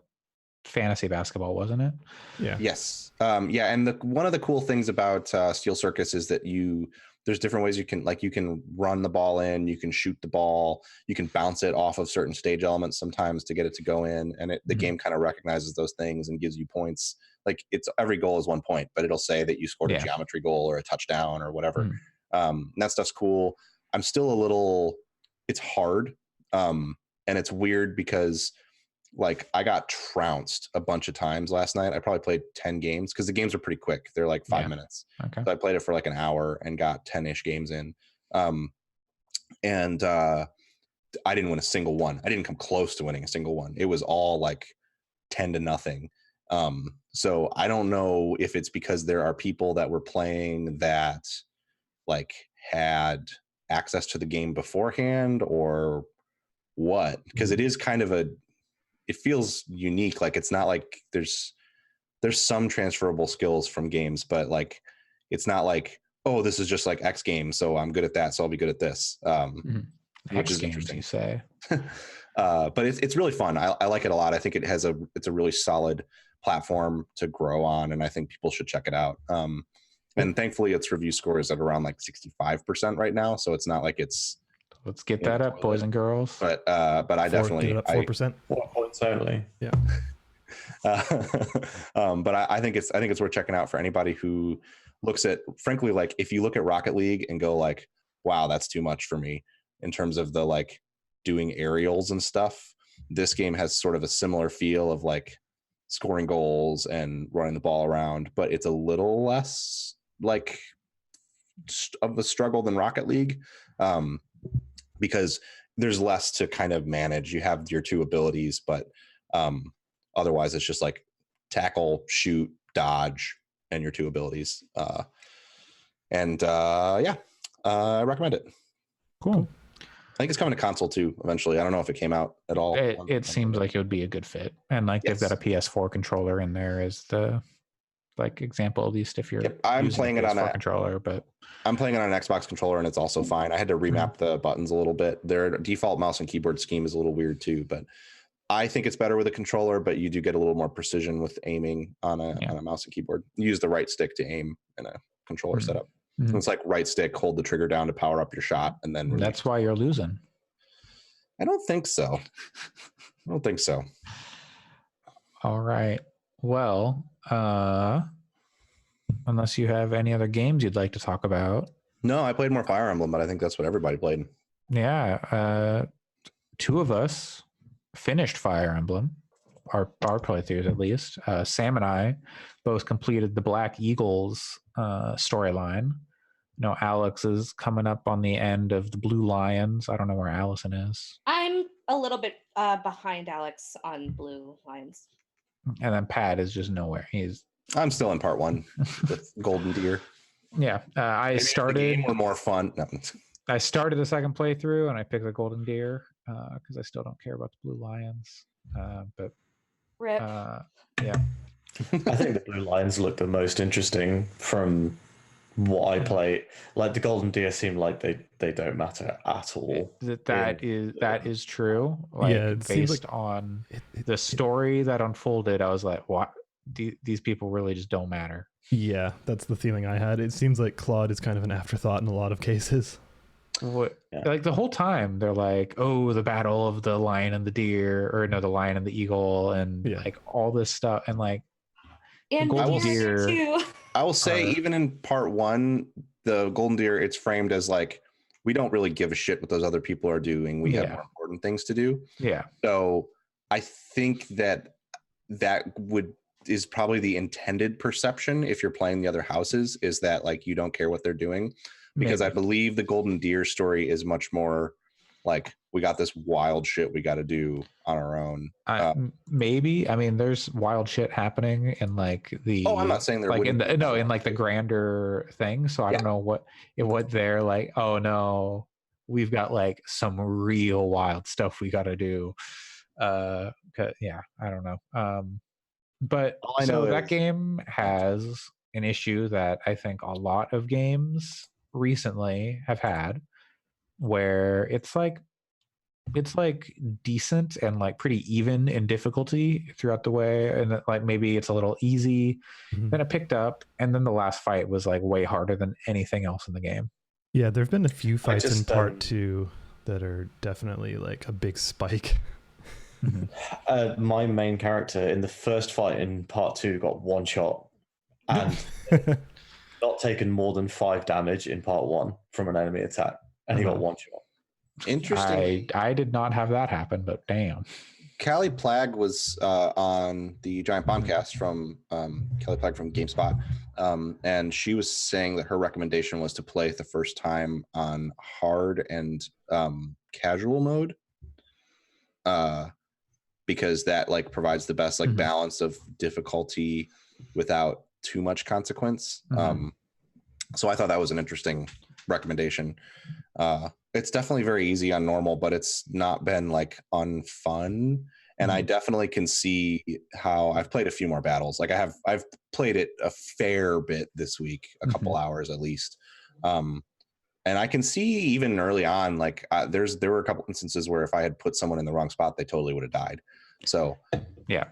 fantasy basketball, wasn't it? Yeah. Yes. And one of the cool things about Steel Circus is that there's different ways you can run the ball in, you can shoot the ball, you can bounce it off of certain stage elements sometimes to get it to go in, and the game kind of recognizes those things and gives you points. Like it's every goal is 1 point, but it'll say that you scored a geometry goal or a touchdown or whatever. That stuff's cool. I'm still it's hard, and it's weird because like I got trounced a bunch of times last night. I probably played 10 games because the games are pretty quick. They're like 5 minutes. Okay. So I played it for like an hour and got 10-ish games in. And I didn't win a single one. I didn't come close to winning a single one. It was all like 10-0. So I don't know if it's because there are people that were playing that like had access to the game beforehand or what, because it is kind of it feels unique. Like it's not like there's some transferable skills from games, but like it's not like, oh, this is just like X Games, so I'm good at that, so I'll be good at this. Which is interesting. You say. But it's really fun. I like it a lot. I think it's a really solid platform to grow on, and I think people should check it out. And thankfully its review score is at around like 65% right now, so it's not like it's. Let's get that up, boys and girls. But I definitely 4%. 4 points only. Yeah. But I think it's worth checking out for anybody who looks at, frankly, like if you look at Rocket League and go like, wow, that's too much for me in terms of the like doing aerials and stuff. This game has sort of a similar feel of like scoring goals and running the ball around, but it's a little less like of a struggle than Rocket League. Because there's less to kind of manage. You have your two abilities, but otherwise it's just like tackle, shoot, dodge, and your two abilities. I recommend it. Cool. I think it's coming to console too eventually. I don't know if it came out at all. It seems like it would be a good fit, and like they've got a PS4 controller in there as the like example, at least if you're. I'm playing it on a controller, but I'm playing it on an Xbox controller, and it's also fine. I had to remap the buttons a little bit. Their default mouse and keyboard scheme is a little weird too, but I think it's better with a controller. But you do get a little more precision with aiming on a mouse and keyboard. You use the right stick to aim in a controller setup. It's like right stick, hold the trigger down to power up your shot, and then that's why you're losing. I don't think so. All right. Well, unless you have any other games you'd like to talk about. No, I played more Fire Emblem, but I think that's what everybody played. Yeah. Two of us finished Fire Emblem, our playthroughs at least. Sam and I both completed the Black Eagles storyline. You know, Alex is coming up on the end of the Blue Lions. I don't know where Allison is. I'm a little bit behind Alex on Blue Lions. And then Pat is just nowhere. I'm still in part 1 with Golden Deer. Yeah, I started. The game were more fun. No. I started the second playthrough and I picked the Golden Deer because I still don't care about the Blue Lions. But Rip. Yeah. I think the Blue Lions look the most interesting from what I play. Like the Golden Deer seem like they don't matter at all. That is true. Like, yeah, based on the story that unfolded, I was like, what? These people really just don't matter. Yeah, that's the feeling I had. It seems like Claude is kind of an afterthought in a lot of cases. Like the whole time they're like, oh, the battle of the lion and the deer, or no, the lion and the eagle, and like all this stuff, and like and Golden Deer too. I will say, even in part 1, the Golden Deer, it's framed as like, we don't really give a shit what those other people are doing. We have more important things to do. Yeah. So I think that is probably the intended perception if you're playing the other houses, is that like you don't care what they're doing. Because I believe the Golden Deer story is much more like, we got this wild shit we got to do on our own. Maybe. I mean, there's wild shit happening in like the. Oh, I'm not saying there like wouldn't. in like the grander thing. So I don't know what they're like. Oh no, we've got like some real wild stuff we got to do. I don't know. But I know that game has an issue that I think a lot of games recently have had, where it's like decent and like pretty even in difficulty throughout the way, and that, like, maybe it's a little easy, then it picked up, and then the last fight was like way harder than anything else in the game. Yeah, there have been a few fights in part 2 that are definitely like a big spike. My main character in the first fight in part 2 got one shot and not taken more than 5 damage in part 1 from an enemy attack, and he got one shot. Interesting. I did not have that happen, but damn. Callie Plagg was on the Giant Bombcast from Callie Plagg from GameSpot, and she was saying that her recommendation was to play it the first time on hard and casual mode, because that like provides the best like balance of difficulty without too much consequence. So I thought that was an interesting recommendation. It's definitely very easy on normal, but it's not been like unfun. And I definitely can see how I've played a few more battles. Like I've played it a fair bit this week, a couple hours at least. And I can see even early on, like there were a couple instances where if I had put someone in the wrong spot, they totally would have died. So yeah.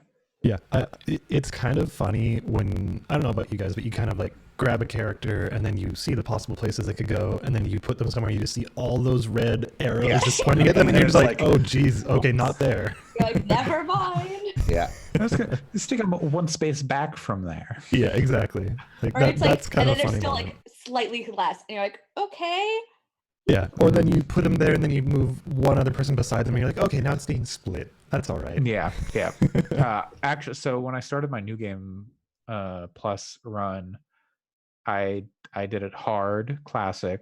It's kind of funny when, I don't know about you guys, but you kind of like grab a character and then you see the possible places they could go, and then you put them somewhere, you just see all those red arrows just pointing at them, and you're just like, oh geez, okay, not there. You're like, never mind. Yeah. Stick them one space back from there. Yeah, exactly. Like Or it's like, that's kind and of then a funny there's still moment. like slightly less, and you're like, okay. Yeah, or then you put them there and then you move one other person beside them and you're like, okay, now it's being split. That's all right. Yeah. Actually, so when I started my new game plus run, I did it hard, classic,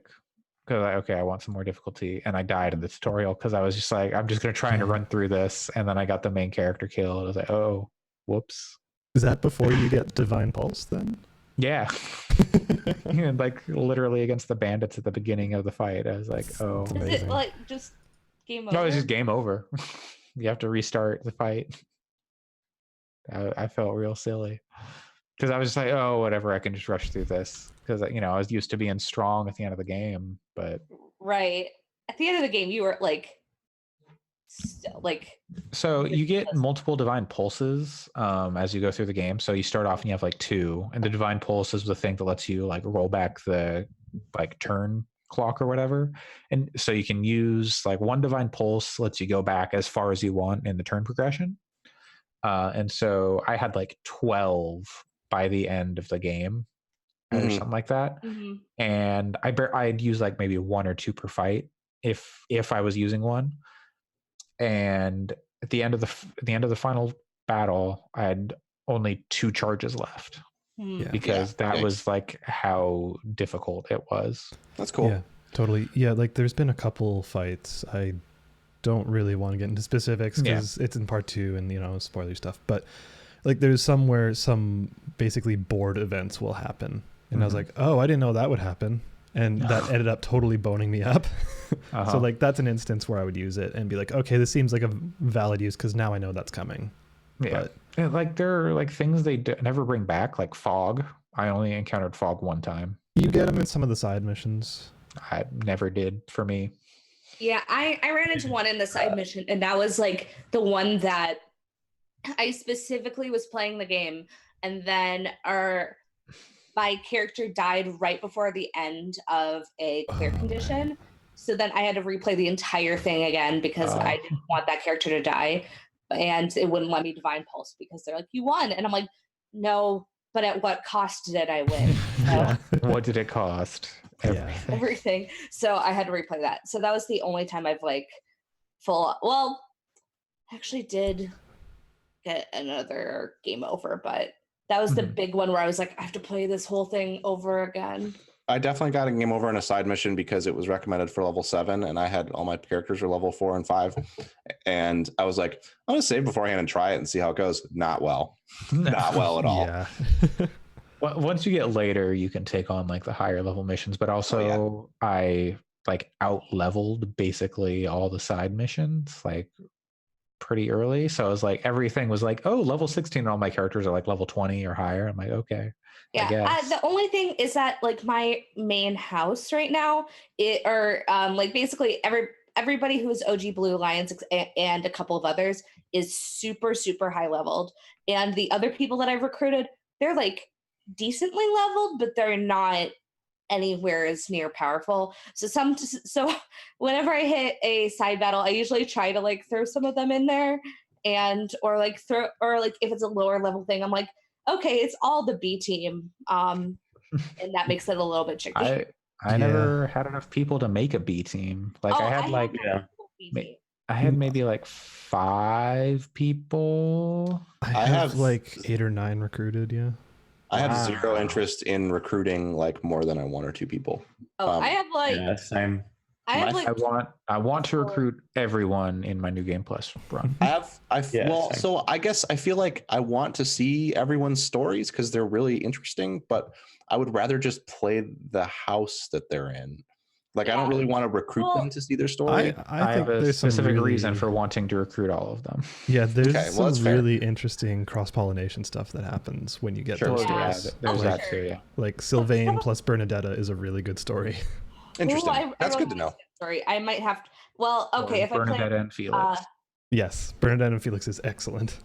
because I want some more difficulty, and I died in the tutorial because I was just like, I'm just gonna try to run through this, and then I got the main character killed. I was like, oh, whoops. Is that before you get Divine Pulse then? Yeah. Like literally against the bandits at the beginning of the fight. I was like, oh. Is Amazing. it like just game over? No, it's just game over. You have to restart the fight. I felt real silly because I was just like, oh, whatever, I can just rush through this, because I was used to being strong at the end of the game. But right at the end of the game, you were like so you get multiple divine pulses as you go through the game. So you start off and you have like 2, and the divine pulse is the thing that lets you like roll back the like turn clock or whatever. And so you can use like 1 divine pulse lets you go back as far as you want in the turn progression. And so I had like 12 by the end of the game or something like that. And I'd use like maybe 1 or 2 per fight if I was using one. And at the end of the final battle, I had only 2 charges left. Because that was like how difficult it was. That's cool. Yeah, totally. Yeah, like there's been a couple fights. I don't really want to get into specifics because it's in part 2 and spoiler stuff. But like there's somewhere some basically board events will happen, and I was like, oh, I didn't know that would happen, and that ended up totally boning me up. So like that's an instance where I would use it and be like, okay, this seems like a valid use because now I know that's coming. Yeah. And like there are like things they never bring back, like fog. I only encountered fog 1 time. You get them in some of the side missions. I never did for me. Yeah, I ran into one in the side mission, and that was like the one that I specifically was playing the game, and then my character died right before the end of a clear condition. So then I had to replay the entire thing again because I didn't want that character to die. And it wouldn't let me divine pulse because they're like, you won. And I'm like, no, but at what cost did I win? What did it cost? Everything. So I had to replay that. So that was the only time I've like actually did get another game over, but that was the big one where I was like, I have to play this whole thing over again. I definitely got a game over in a side mission because it was recommended for level 7, and I had all my characters were level 4 and 5, and I was like, I'm gonna save beforehand and try it and see how it goes. Not well at all. Yeah. Well, once you get later, you can take on like the higher level missions, but also I like out leveled basically all the side missions like pretty early. So I was like, everything was like, oh, level 16, and all my characters are like level 20 or higher. I'm like, okay. Yeah, the only thing is that like my main house right now, like basically everybody who is OG Blue Alliance and a couple of others is super, super high leveled. And the other people that I've recruited, they're like decently leveled, but they're not anywhere is near powerful. So whenever I hit a side battle, I usually try to like throw some of them in there, or like if it's a lower level thing, I'm like, okay, it's all the B team, and that makes it a little bit tricky. I never had enough people to make a B team. Like I had maybe like 5 people. I have like 8 or 9 recruited. Yeah. I have zero interest in recruiting like more than 1 or 2 people. I have like same. I want to recruit everyone in my New Game Plus run. So I guess I feel like I want to see everyone's stories because they're really interesting, but I would rather just play the house that they're in. Like I don't really want to recruit them to see their story. I think have a specific reason for wanting to recruit all of them. Yeah, there's some really interesting cross-pollination stuff that happens when you get those stories. There's that too, yeah. Like Sylvain plus Bernadetta is a really good story. Interesting. That's good to know. Story. I might have to. Well, okay. If Bernadetta I play, and Felix. Yes, Bernadetta and Felix is excellent.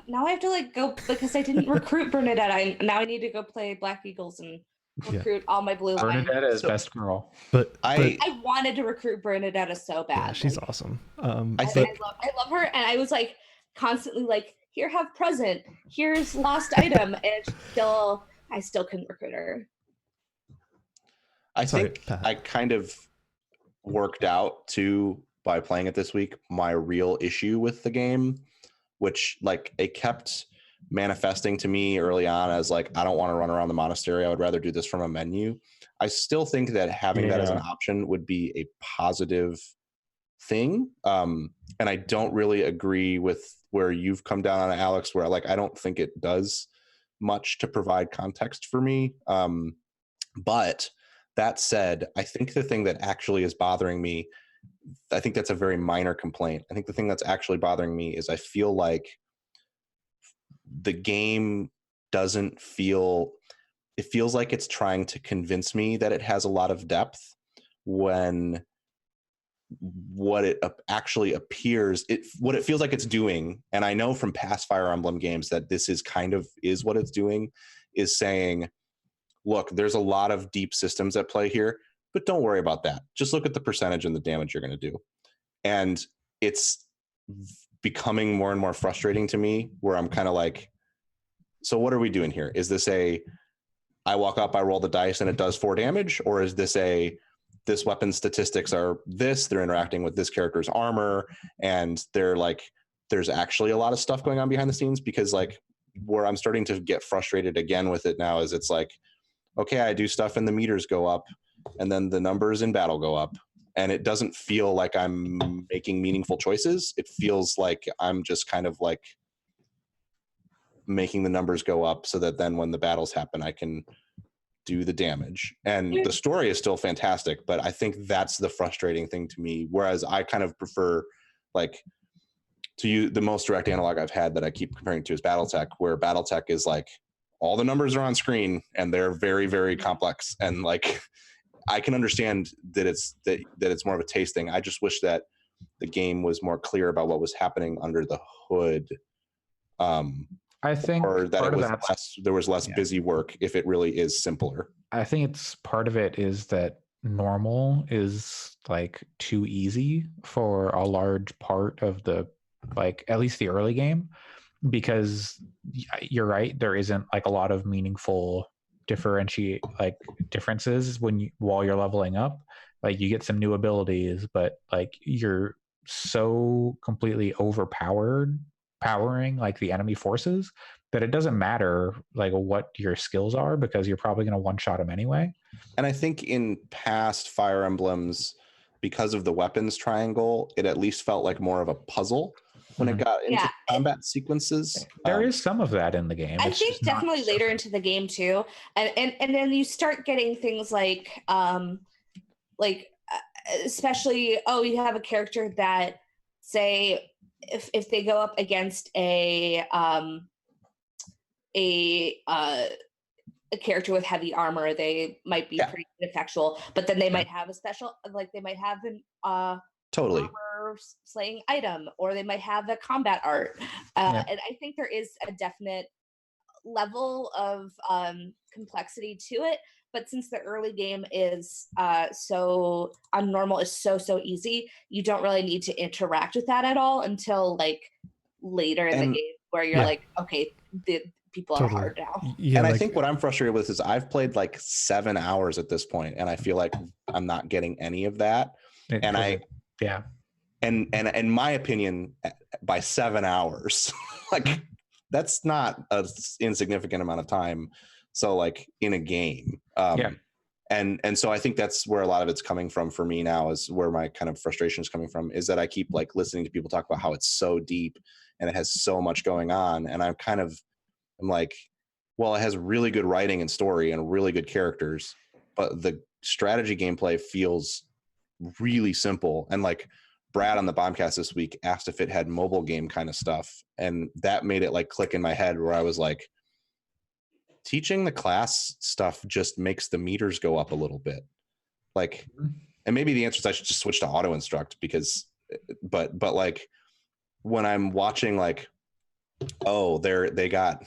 Now I have to like go because I didn't recruit Bernadetta. Now I need to go play Black Eagles and recruit all my blue. Bernadetta is best girl. But I wanted to recruit Bernadetta so bad. Yeah, she's awesome. I love her, and I was like constantly like, here, have present. Here's lost item, and I still couldn't recruit her. I think I kind of worked out too by playing it this week my real issue with the game, which like it kept manifesting to me early on as like I don't want to run around the monastery. I would rather do this from a menu. I still think that having that as an option would be a positive thing. And I don't really agree with where you've come down on, Alex, where like I don't think it does much to provide context for me. But that said, I think the thing that actually is bothering me, I think that's a very minor complaint. I think the thing that's actually bothering me is I feel like the game doesn't feel, it feels like it's trying to convince me that it has a lot of depth when what it actually appears, what it feels like it's doing, and I know from past Fire Emblem games that this is what it's doing, is saying, look, there's a lot of deep systems at play here, but don't worry about that. Just look at the percentage and the damage you're going to do. And it's becoming more and more frustrating to me where I'm kind of like, so what are we doing here? Is this I walk up, I roll the dice and it does 4 damage? Or is this this weapon statistics are they're interacting with this character's armor and they're like, there's actually a lot of stuff going on behind the scenes? Because like where I'm starting to get frustrated again with it now is it's like, okay, I do stuff and the meters go up and then the numbers in battle go up. And it doesn't feel like I'm making meaningful choices. It feels like I'm just kind of like making the numbers go up so that then when the battles happen, I can do the damage. And the story is still fantastic, but I think that's the frustrating thing to me. Whereas I kind of prefer like to use the most direct analog I've had that I keep comparing to is BattleTech, where BattleTech is like, all the numbers are on screen and they're very, very complex. And like, I can understand that it's more of a taste thing. I just wish that the game was more clear about what was happening under the hood. I think, or that there was less busy work if it really is simpler. I think it's part of it is that normal is like too easy for a large part of the, like at least the early game. Because you're right, there isn't like a lot of meaningful differences while you're leveling up. Like you get some new abilities, but like you're so completely powering like the enemy forces that it doesn't matter like what your skills are because you're probably going to one-shot them anyway. And I think in past Fire Emblems, because of the weapons triangle, it at least felt like more of a puzzle when it got into combat sequences. There is some of that in the game. I think definitely later into the game too. And then you start getting things like especially, you have a character that, say, if they go up against a character with heavy armor, they might be pretty ineffectual, but then they might have a special, like they might have an totally armor slaying item, or they might have a combat art. And I think there is a definite level of complexity to it. But since the early game is so on normal is so easy, you don't really need to interact with that at all until like later in the game where you're like, okay, the people are hard now. Yeah, and I think what I'm frustrated with is I've played like 7 hours at this point, and I feel like I'm not getting any of that. And in my opinion, by 7 hours, like that's not an insignificant amount of time. So like in a game, and so I think that's where a lot of it's coming from for me now, is where my kind of frustration is coming from, is that I keep like listening to people talk about how it's so deep and it has so much going on, and I'm like, well, it has really good writing and story and really good characters, but the strategy gameplay feels really simple. And like Brad on the Bombcast this week asked if it had mobile game kind of stuff, and that made it like click in my head where I was like, teaching the class stuff just makes the meters go up a little bit. Like, and maybe the answer is I should just switch to auto instruct, because but like when I'm watching like, oh, they got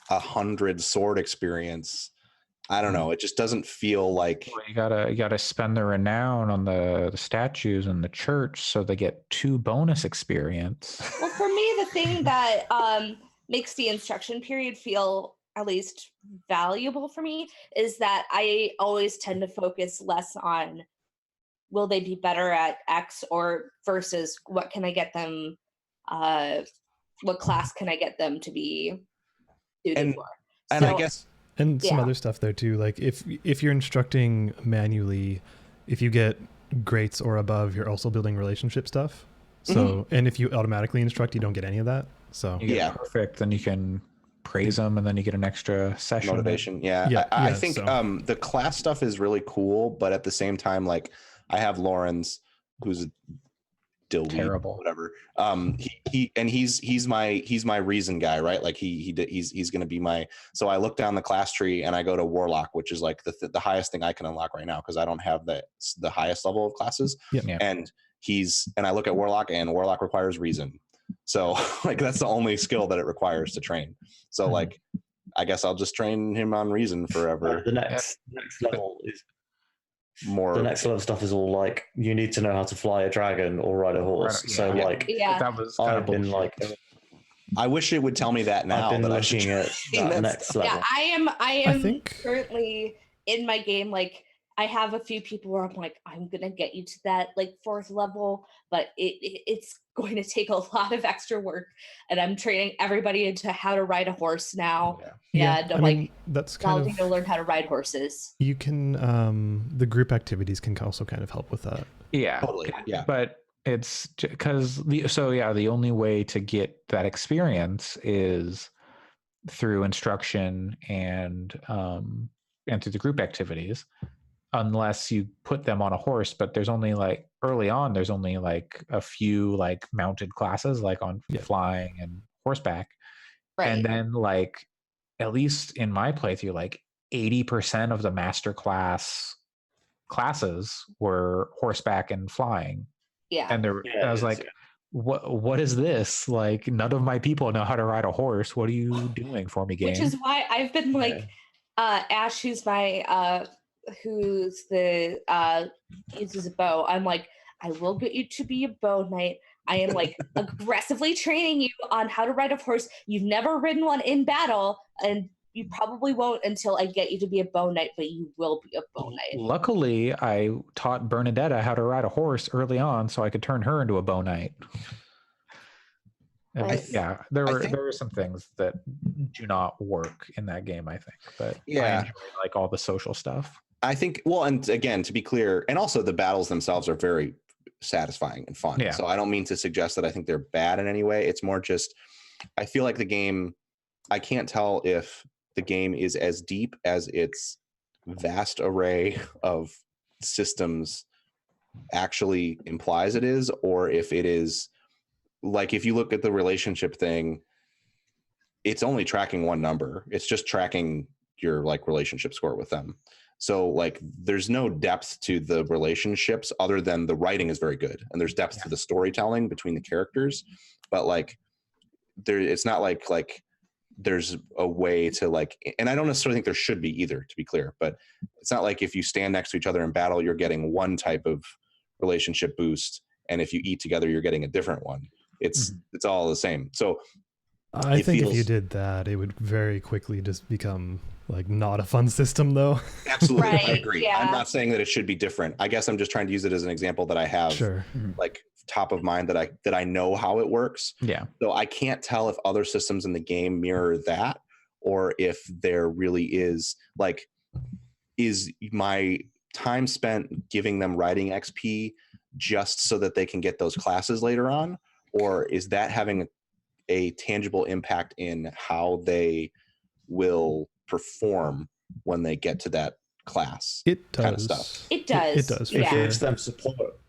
100 sword experience, I don't know, it just doesn't feel like, well, you gotta spend the renown on the statues in the church so they get 2 bonus experience. Well, for me, the thing that makes the instruction period feel at least valuable for me is that I always tend to focus less on will they be better at X or versus what can I get them, what class can I get them to be suited for. And I guess some other stuff there too, like if you're instructing manually, if you get greats or above, you're also building relationship stuff. So and if you automatically instruct, you don't get any of that. So you get perfect, then you can praise them, and then you get an extra session motivation. I think the class stuff is really cool, but at the same time, like I have Lawrence, who's terrible, whatever. He's my reason guy, right? Like he's going to be my. So I look down the class tree and I go to Warlock, which is like the highest thing I can unlock right now, because I don't have the highest level of classes. And I look at Warlock, and Warlock requires reason. So like that's the only skill that it requires to train. So like I guess I'll just train him on reason forever. The next level is more. The next level stuff is all like you need to know how to fly a dragon or ride a horse. That was I've been like, I wish it would tell me that now. I've been that looking at that next level. Yeah, I am currently in my game. Like I have a few people where I'm like, I'm gonna get you to that like 4th level, but it's going to take a lot of extra work, and I'm training everybody into how to ride a horse now. And I'm like, that's kind of to learn how to ride horses. You can the group activities can also kind of help with that. Yeah, totally. Yeah, but it's because the only way to get that experience is through instruction and through the group activities, unless you put them on a horse. But there's only like early on, there's only like a few like mounted classes, like on flying and horseback. Right. And then like, at least in my playthrough, like 80% of the master classes were horseback and flying. Yeah. And I was like, what is this? Like, none of my people know how to ride a horse. What are you doing for me, game? Which is why I've been like, Ash, who's my uses a bow. I'm like, I will get you to be a bow knight. I am like aggressively training you on how to ride a horse. You've never ridden one in battle, and you probably won't until I get you to be a bow knight, but you will be a bow knight. Luckily, I taught Bernadetta how to ride a horse early on, so I could turn her into a bow knight. There were some things that do not work in that game, I think. But I enjoy like all the social stuff. I think, well, and again, to be clear, and also the battles themselves are very satisfying and fun. Yeah. So I don't mean to suggest that I think they're bad in any way. It's more just, I feel like the game, I can't tell if the game is as deep as its vast array of systems actually implies it is, or if it is like, if you look at the relationship thing, it's only tracking one number. It's just tracking your like relationship score with them. So like there's no depth to the relationships other than the writing is very good, and there's depth to the storytelling between the characters, but like it's not like there's a way to like, and I don't necessarily think there should be either, to be clear, but it's not like if you stand next to each other in battle, you're getting one type of relationship boost, and if you eat together, you're getting a different one. It's all the same. So I think if you did that, it would very quickly just become like not a fun system, though. Absolutely, Right, I agree. yeah. I'm not saying that it should be different. I guess I'm just trying to use it as an example that I have, like top of mind, that I know how it works. Yeah. So I can't tell if other systems in the game mirror that, or if there really is like, is my time spent giving them writing XP just so that they can get those classes later on, or is that having a tangible impact in how they will perform when they get to that class? It does. Kind of stuff. It does. It does. It For gives sure. them support.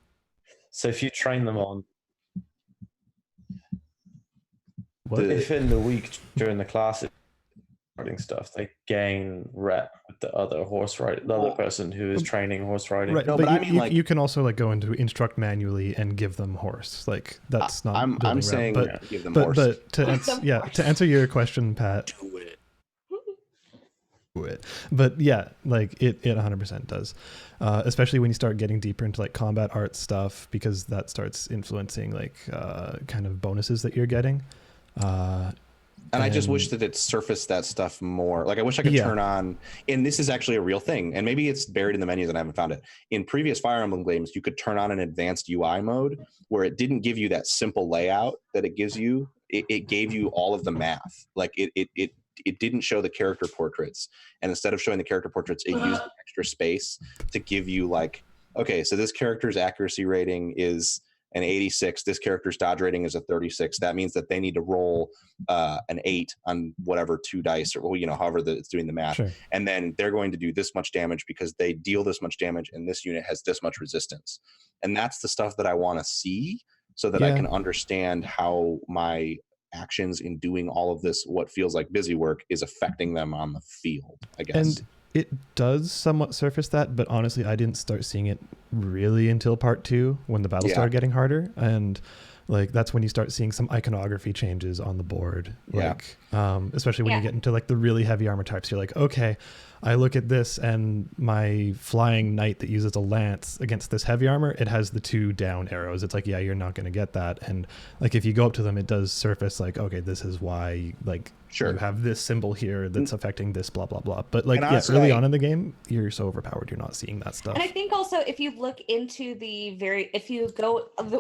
So if you train them on, if in the week during the class riding stuff, they gain rep with the other the other person who is training horse riding. Right, No, but I mean, like, you can also like go into instruct manually and give them horse. Like that's not. I'm saying give them horse. But to answer your question, Pat. Do it. But yeah, like it 100% does, especially when you start getting deeper into like combat art stuff, because that starts influencing like kind of bonuses that you're getting. And I just wish that it surfaced that stuff more. Like I wish I could turn on, and this is actually a real thing, and maybe it's buried in the menus and I haven't found it. In previous Fire Emblem games, you could turn on an advanced UI mode where it didn't give you that simple layout that it gives you. It gave you all of the math. Like it didn't show the character portraits, and instead of showing the character portraits, it used the extra space to give you like, okay, so this character's accuracy rating is an 86. This character's dodge rating is a 36. That means that they need to roll an 8 on whatever 2 dice, or however it's doing the math. Sure. And then they're going to do this much damage because they deal this much damage, and this unit has this much resistance. And that's the stuff that I want to see, so that I can understand how my actions in doing all of this, what feels like busy work, is affecting them on the field, I guess. And it does somewhat surface that, but honestly, I didn't start seeing it really until part 2 when the battle started getting harder. And like, that's when you start seeing some iconography changes on the board. Like, especially when you get into like the really heavy armor types, you're like, okay, I look at this and my flying knight that uses a lance against this heavy armor, it has the 2 down arrows. It's like, yeah, you're not going to get that. And like, if you go up to them, it does surface like, okay, this is why, like, you have this symbol here that's affecting this, blah, blah, blah. But like, honestly, early on in the game, you're so overpowered, you're not seeing that stuff. And I think also if you look into the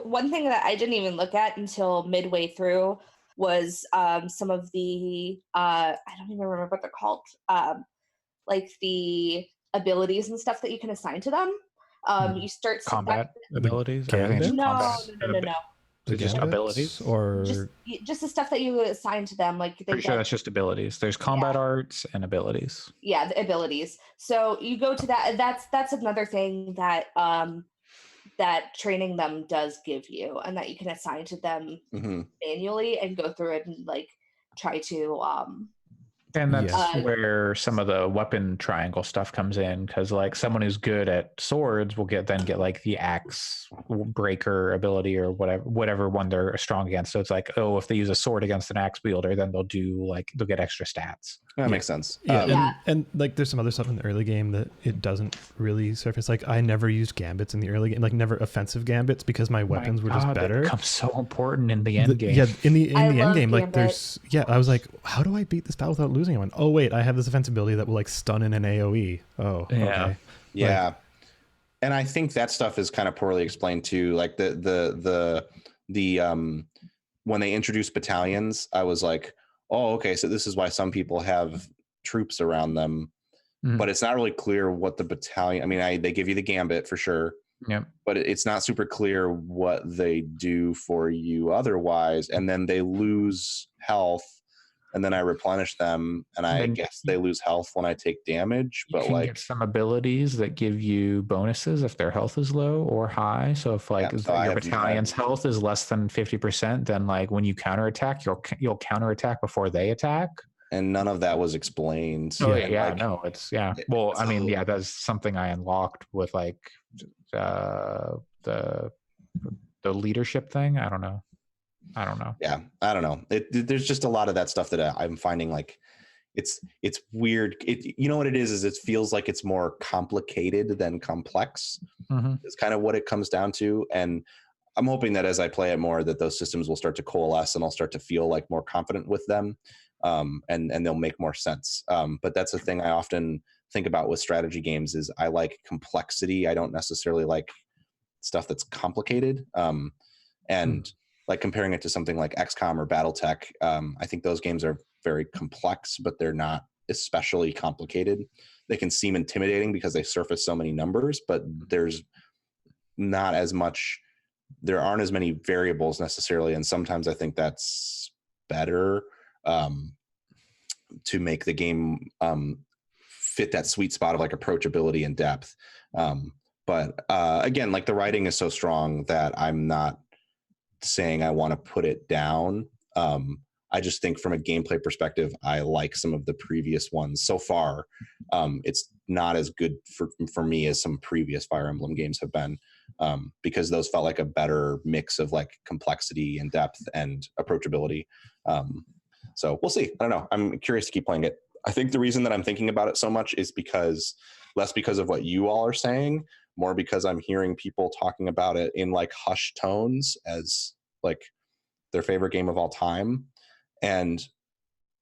one thing that I didn't even look at until midway through was some of the, I don't even remember what they're called, like the abilities and stuff that you can assign to them. You start combat abilities. No. Just abilities, or just the stuff that you assign to them. Like pretty sure that's just abilities. There's combat arts and abilities. Yeah, the abilities. So you go to that. That's another thing that that training them does give you, and that you can assign to them manually and go through it and like try to And that's where some of the weapon triangle stuff comes in, because like someone who's good at swords will get like the axe breaker ability or whatever one they're strong against. So it's like, oh, if they use a sword against an axe wielder, then they'll get extra stats. That makes sense. And like there's some other stuff in the early game that it doesn't really surface. Like I never used gambits in the early game, like never offensive gambits, because my weapons were just better. It becomes so important in the end game. Yeah, in the end game, Gambit. like there's I was like, how do I beat this battle without losing? I went, oh wait, I have this offensive ability that will like stun in an AoE. Oh, okay. Yeah. Like, and I think that stuff is kind of poorly explained too. Like the when they introduced battalions, I was like, oh, okay, so this is why some people have troops around them, but it's not really clear what the battalion. I mean, they give you the gambit for sure. Yeah, but it's not super clear what they do for you otherwise. And then they lose health, and then I replenish them, and I guess they lose health when I take damage. But you can like get some abilities that give you bonuses if their health is low or high. So if like your battalion's health is less than 50%, then like when you counterattack, you'll counterattack before they attack. And none of that was explained. Oh yeah, no, it's Well, I mean, that's something I unlocked with like the leadership thing. I don't know. I don't know. Yeah, I don't know. There's just a lot of that stuff that I'm finding like it's weird. You know what it is it feels like it's more complicated than complex. It's kind of what it comes down to. And I'm hoping that as I play it more, that those systems will start to coalesce and I'll start to feel like more confident with them, and they'll make more sense. But that's the thing I often think about with strategy games is I like complexity. I don't necessarily like stuff that's complicated. And like comparing it to something like XCOM or BattleTech, I think those games are very complex, but they're not especially complicated. They can seem intimidating because they surface so many numbers, but there's not as much, there aren't as many variables necessarily. And sometimes I think that's better to make the game fit that sweet spot of like approachability and depth. But again, like the writing is so strong that I'm not saying I want to put it down. I just think from a gameplay perspective, I like some of the previous ones so far. It's not as good for me as some previous Fire Emblem games have been, because those felt like a better mix of like complexity and depth and approachability. So we'll see. I don't know. I'm curious to keep playing it. I think the reason that I'm thinking about it so much is less because of what you all are saying, more because I'm hearing people talking about it in like hushed tones as like their favorite game of all time. And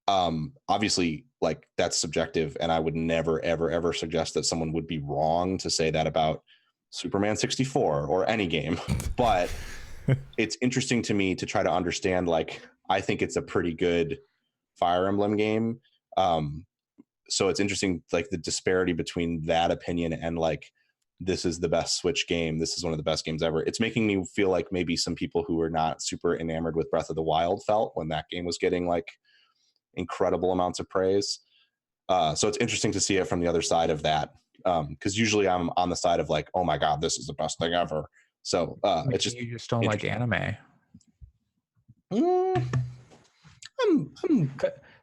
obviously like that's subjective, and I would never ever ever suggest that someone would be wrong to say that about Superman 64 or any game. But it's interesting to me to try to understand, like, I think it's a pretty good Fire Emblem game. So it's interesting, like the disparity between that opinion and like, this is the best Switch game, this is one of the best games ever. It's making me feel like maybe some people who were not super enamored with Breath of the Wild felt when that game was getting like incredible amounts of praise. So it's interesting to see it from the other side of that, because usually I'm on the side of like, oh my god, this is the best thing ever. So it's just, you just don't like anime. I'm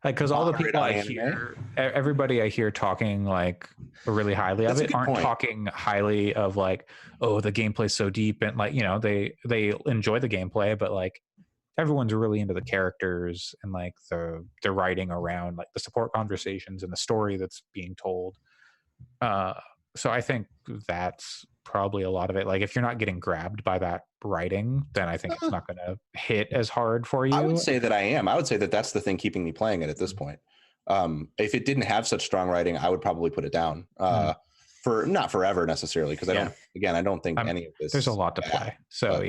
like, because all the people I hear, everybody I hear talking like really highly of it aren't talking highly of like, oh, the gameplay's so deep, and like, you know, they enjoy the gameplay, but like everyone's really into the characters and like the writing around like the support conversations and the story that's being told. So I think that's probably a lot of it. Like if you're not getting grabbed by that writing, then I think it's not going to hit as hard for you. I would say that I am. I would say that that's the thing keeping me playing it at this point. If it didn't have such strong writing, I would probably put it down for not forever necessarily, because I don't think any of this. There's a lot to play. So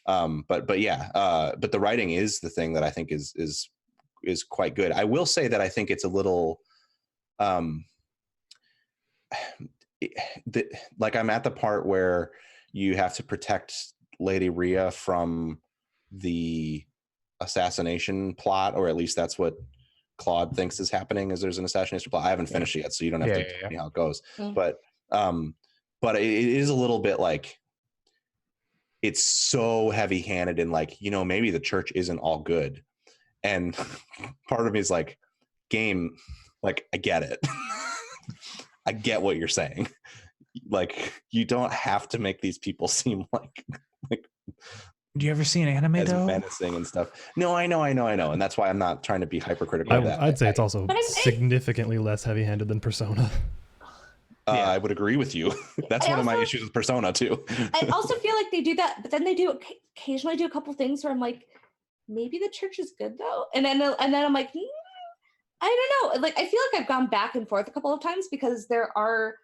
but the writing is the thing that I think is quite good. I will say that I think it's a little like I'm at the part where you have to protect Lady Rhea from the assassination plot, or at least that's what Claude thinks is happening, is there's an assassination plot. I haven't finished it yet, so you don't have to tell me how it goes. But it is a little bit like, it's so heavy-handed in like, you know, maybe the church isn't all good. And part of me is like, game, like, I get it. I get what you're saying. Like, you don't have to make these people seem like do you ever see an anime as though? menacing and stuff. No, I know. And that's why I'm not trying to be hypercritical of that. I'd say it's also significantally less heavy-handed than Persona. I would agree with you. That's one of my issues with Persona too. I also feel like they do that, but then they do occasionally do a couple things where I'm like, maybe the church is good though, and then I'm like, I don't know. Like, I feel like I've gone back and forth a couple of times, because there are,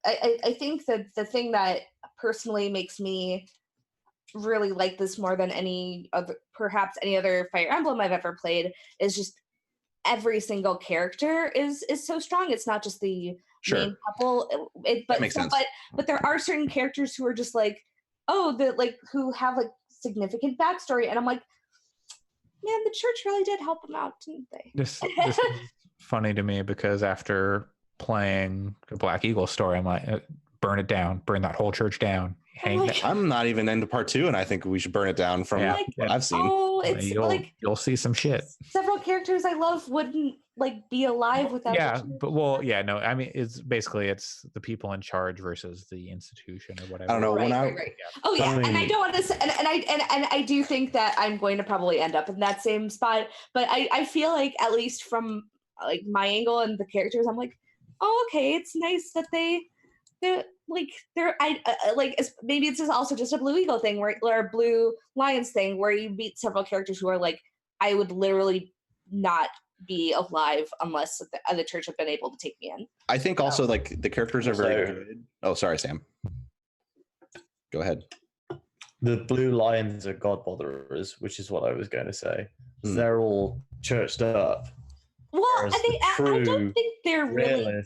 I think that the thing that personally makes me really like this more than perhaps any other Fire Emblem I've ever played is just every single character is so strong. It's not just the main couple. That makes sense. But there are certain characters who are just like, who have like significant backstory, and I'm like, man, the church really did help them out, didn't they? This is funny to me, because after playing the Black Eagle story, I'm like, burn it down, burn that whole church down. hang that. I'm not even into part 2, and I think we should burn it down from what I've seen. Oh, it's you'll see some shit. Several characters I love wouldn't be alive without. No. I mean, it's the people in charge versus the institution or whatever. I don't know right. Oh yeah, and I don't want to. And I do think that I'm going to probably end up in that same spot. But I feel like, at least from like my angle and the characters, I'm like, oh, okay, it's nice that they're maybe it's just also just a Blue Eagle thing or a Blue Lions thing where you meet several characters who are like, I would literally not be alive unless the church had been able to take me in. I think also like the characters are very good. Oh, sorry, Sam. Go ahead. The Blue Lions are God botherers, which is what I was going to say. They're all churched up. Well, I don't think they're really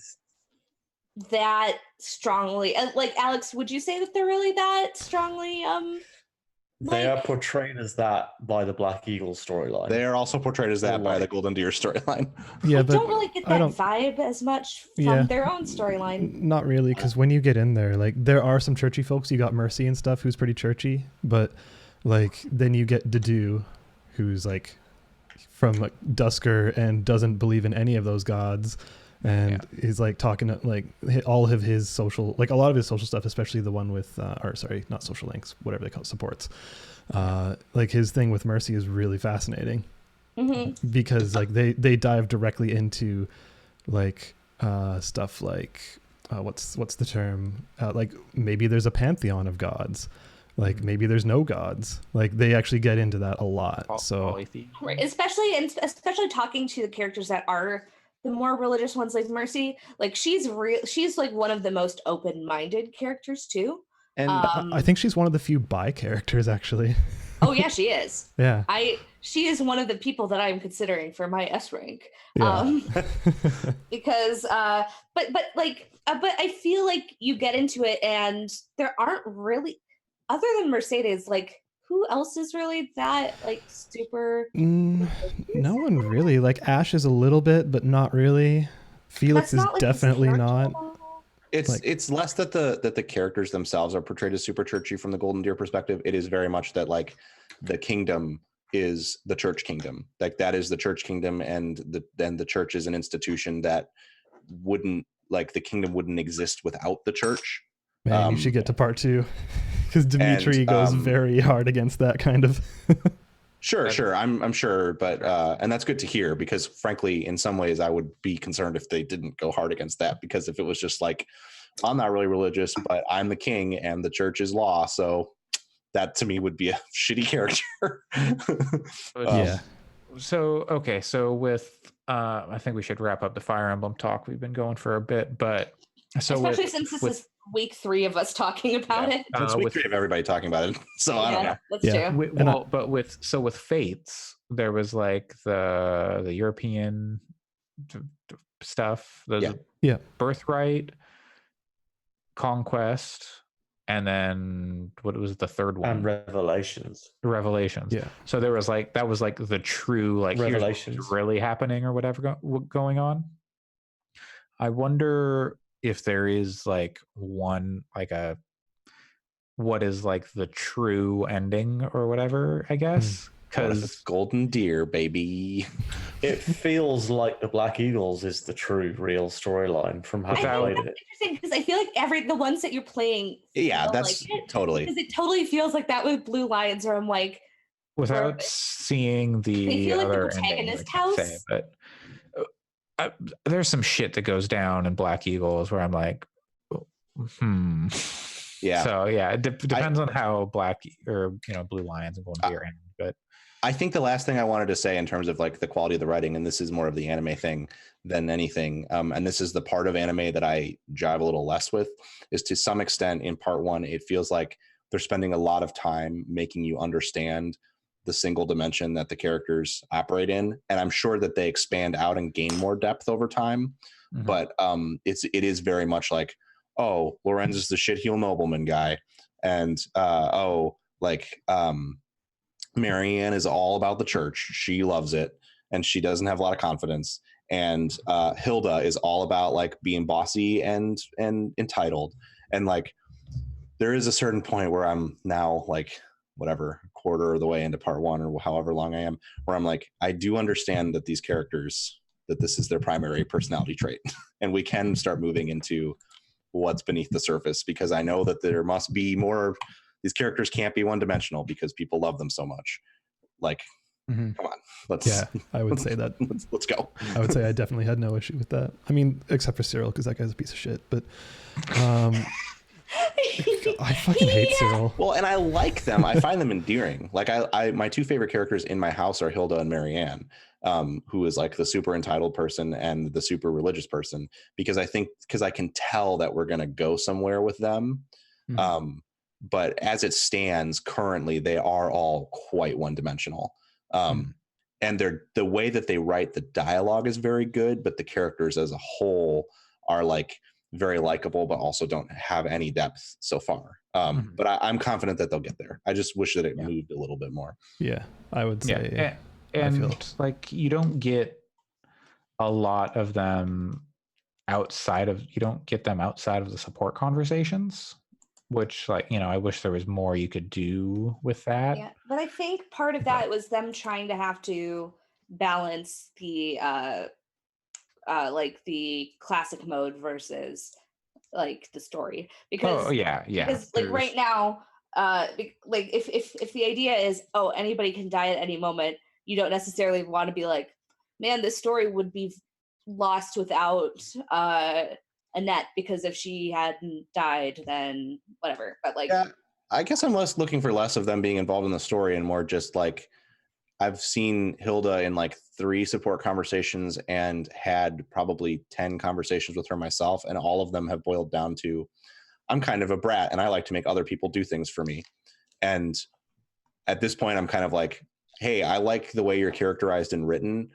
that strongly. Like, Alex, would you say that they're really that strongly? They are portrayed as that by the Black Eagle storyline. They are also portrayed as that by the Golden Deer storyline. Yeah, but I don't really get that vibe as much from their own storyline. Not really, because when you get in there, like, there are some churchy folks. You got Mercy and stuff, who's pretty churchy, but like then you get Dedue, who's like from like, Dusker and doesn't believe in any of those gods. And he's like talking to like all of his social, like a lot of his social stuff, especially the one with, not social links, whatever they call it, supports. Like his thing with Mercy is really fascinating because like they dive directly into like stuff like what's the term? Like maybe there's a pantheon of gods. Like maybe there's no gods. Like they actually get into that a lot. Right. Especially talking to the characters that are the more religious ones, like Mercy, like she's like one of the most open-minded characters too. And I think she's one of the few bi characters, actually. Oh yeah, she is. Yeah. She is one of the people that I'm considering for my S rank. Yeah. Because but I feel like you get into it and there aren't really, other than Mercedes, like who else is really that like super? No one really. Like Ash is a little bit, but not really. Felix is like definitely not. It's less that the characters themselves are portrayed as super churchy from the Golden Deer perspective. It is very much that like the kingdom is the church kingdom. Like that is the church kingdom, and the church is an institution that wouldn't, like, the kingdom wouldn't exist without the church. Man, you should get to part 2 because Dimitri goes very hard against that kind of. Sure. I'm sure, but and that's good to hear, because frankly, in some ways, I would be concerned if they didn't go hard against that, because if it was just like, I'm not really religious, but I'm the king and the church is law, so that to me would be a shitty character. Yeah. So with I think we should wrap up the Fire Emblem talk. We've been going for a bit, but especially since this is week 3 of us talking about it. It's week 3 of everybody talking about it. So I don't know. That's true. With Fates, there was like the European stuff, the Birthright, Conquest, and then what was the third one? And Revelations. Yeah. So there was like, that was like the true like Revelations here's what's really happening or whatever going on. I wonder if there is like one, like what is like the true ending or whatever, I guess. Because Golden Deer, baby. It feels like the Black Eagles is the true real storyline from how I played it. Interesting, because I feel like the ones that you're playing, that's like totally, because it totally feels like that with Blue Lions, where I'm like, without seeing the other like the protagonist house. There's some shit that goes down in Black Eagles where I'm like, yeah. So yeah, it depends on how Blue Lions and Golden Deer end, but. I think the last thing I wanted to say in terms of like the quality of the writing, and this is more of the anime thing than anything, and this is the part of anime that I jive a little less with, is to some extent in part 1, it feels like they're spending a lot of time making you understand the single dimension that the characters operate in. And I'm sure that they expand out and gain more depth over time. Mm-hmm. But it is very much like, oh, Lorenz is the shitheel nobleman guy. And Marianne is all about the church. She loves it, and she doesn't have a lot of confidence. And Hilda is all about like being bossy and entitled. And like there is a certain point where I'm now like whatever quarter of the way into part 1 or however long I am, where I'm like, I do understand that these characters, that this is their primary personality trait, and we can start moving into what's beneath the surface, because I know that there must be more. These characters can't be one-dimensional because people love them so much. Like, come on, I would say that. Let's go. I would say I definitely had no issue with that. I mean, except for Cyril, because that guy's a piece of shit. But I fucking hate Cyril. Well, and I like them. I find them endearing. Like I my two favorite characters in my house are Hilda and Marianne, who is like the super entitled person and the super religious person, because I can tell that we're gonna go somewhere with them. Mm-hmm. But as it stands currently, they are all quite one-dimensional. And the way that they write the dialogue is very good, but the characters as a whole are like very likable, but also don't have any depth so far. But I'm confident that they'll get there. I just wish that it moved a little bit more. Yeah, I would say. Yeah. And like, you don't get a lot of them outside of the support conversations, which, like, you know, I wish there was more you could do with that. Yeah, but I think part of that was them trying to have to balance the like the classic mode versus like the story, because because like right now like if the idea is anybody can die at any moment, you don't necessarily want to be like, man, this story would be lost without Annette, because if she hadn't died, then whatever. But like, I guess I'm looking for less of them being involved in the story and more just like, I've seen Hilda in like 3 support conversations and had probably 10 conversations with her myself, and all of them have boiled down to, I'm kind of a brat and I like to make other people do things for me. And at this point, I'm kind of like, hey, I like the way you're characterized and written,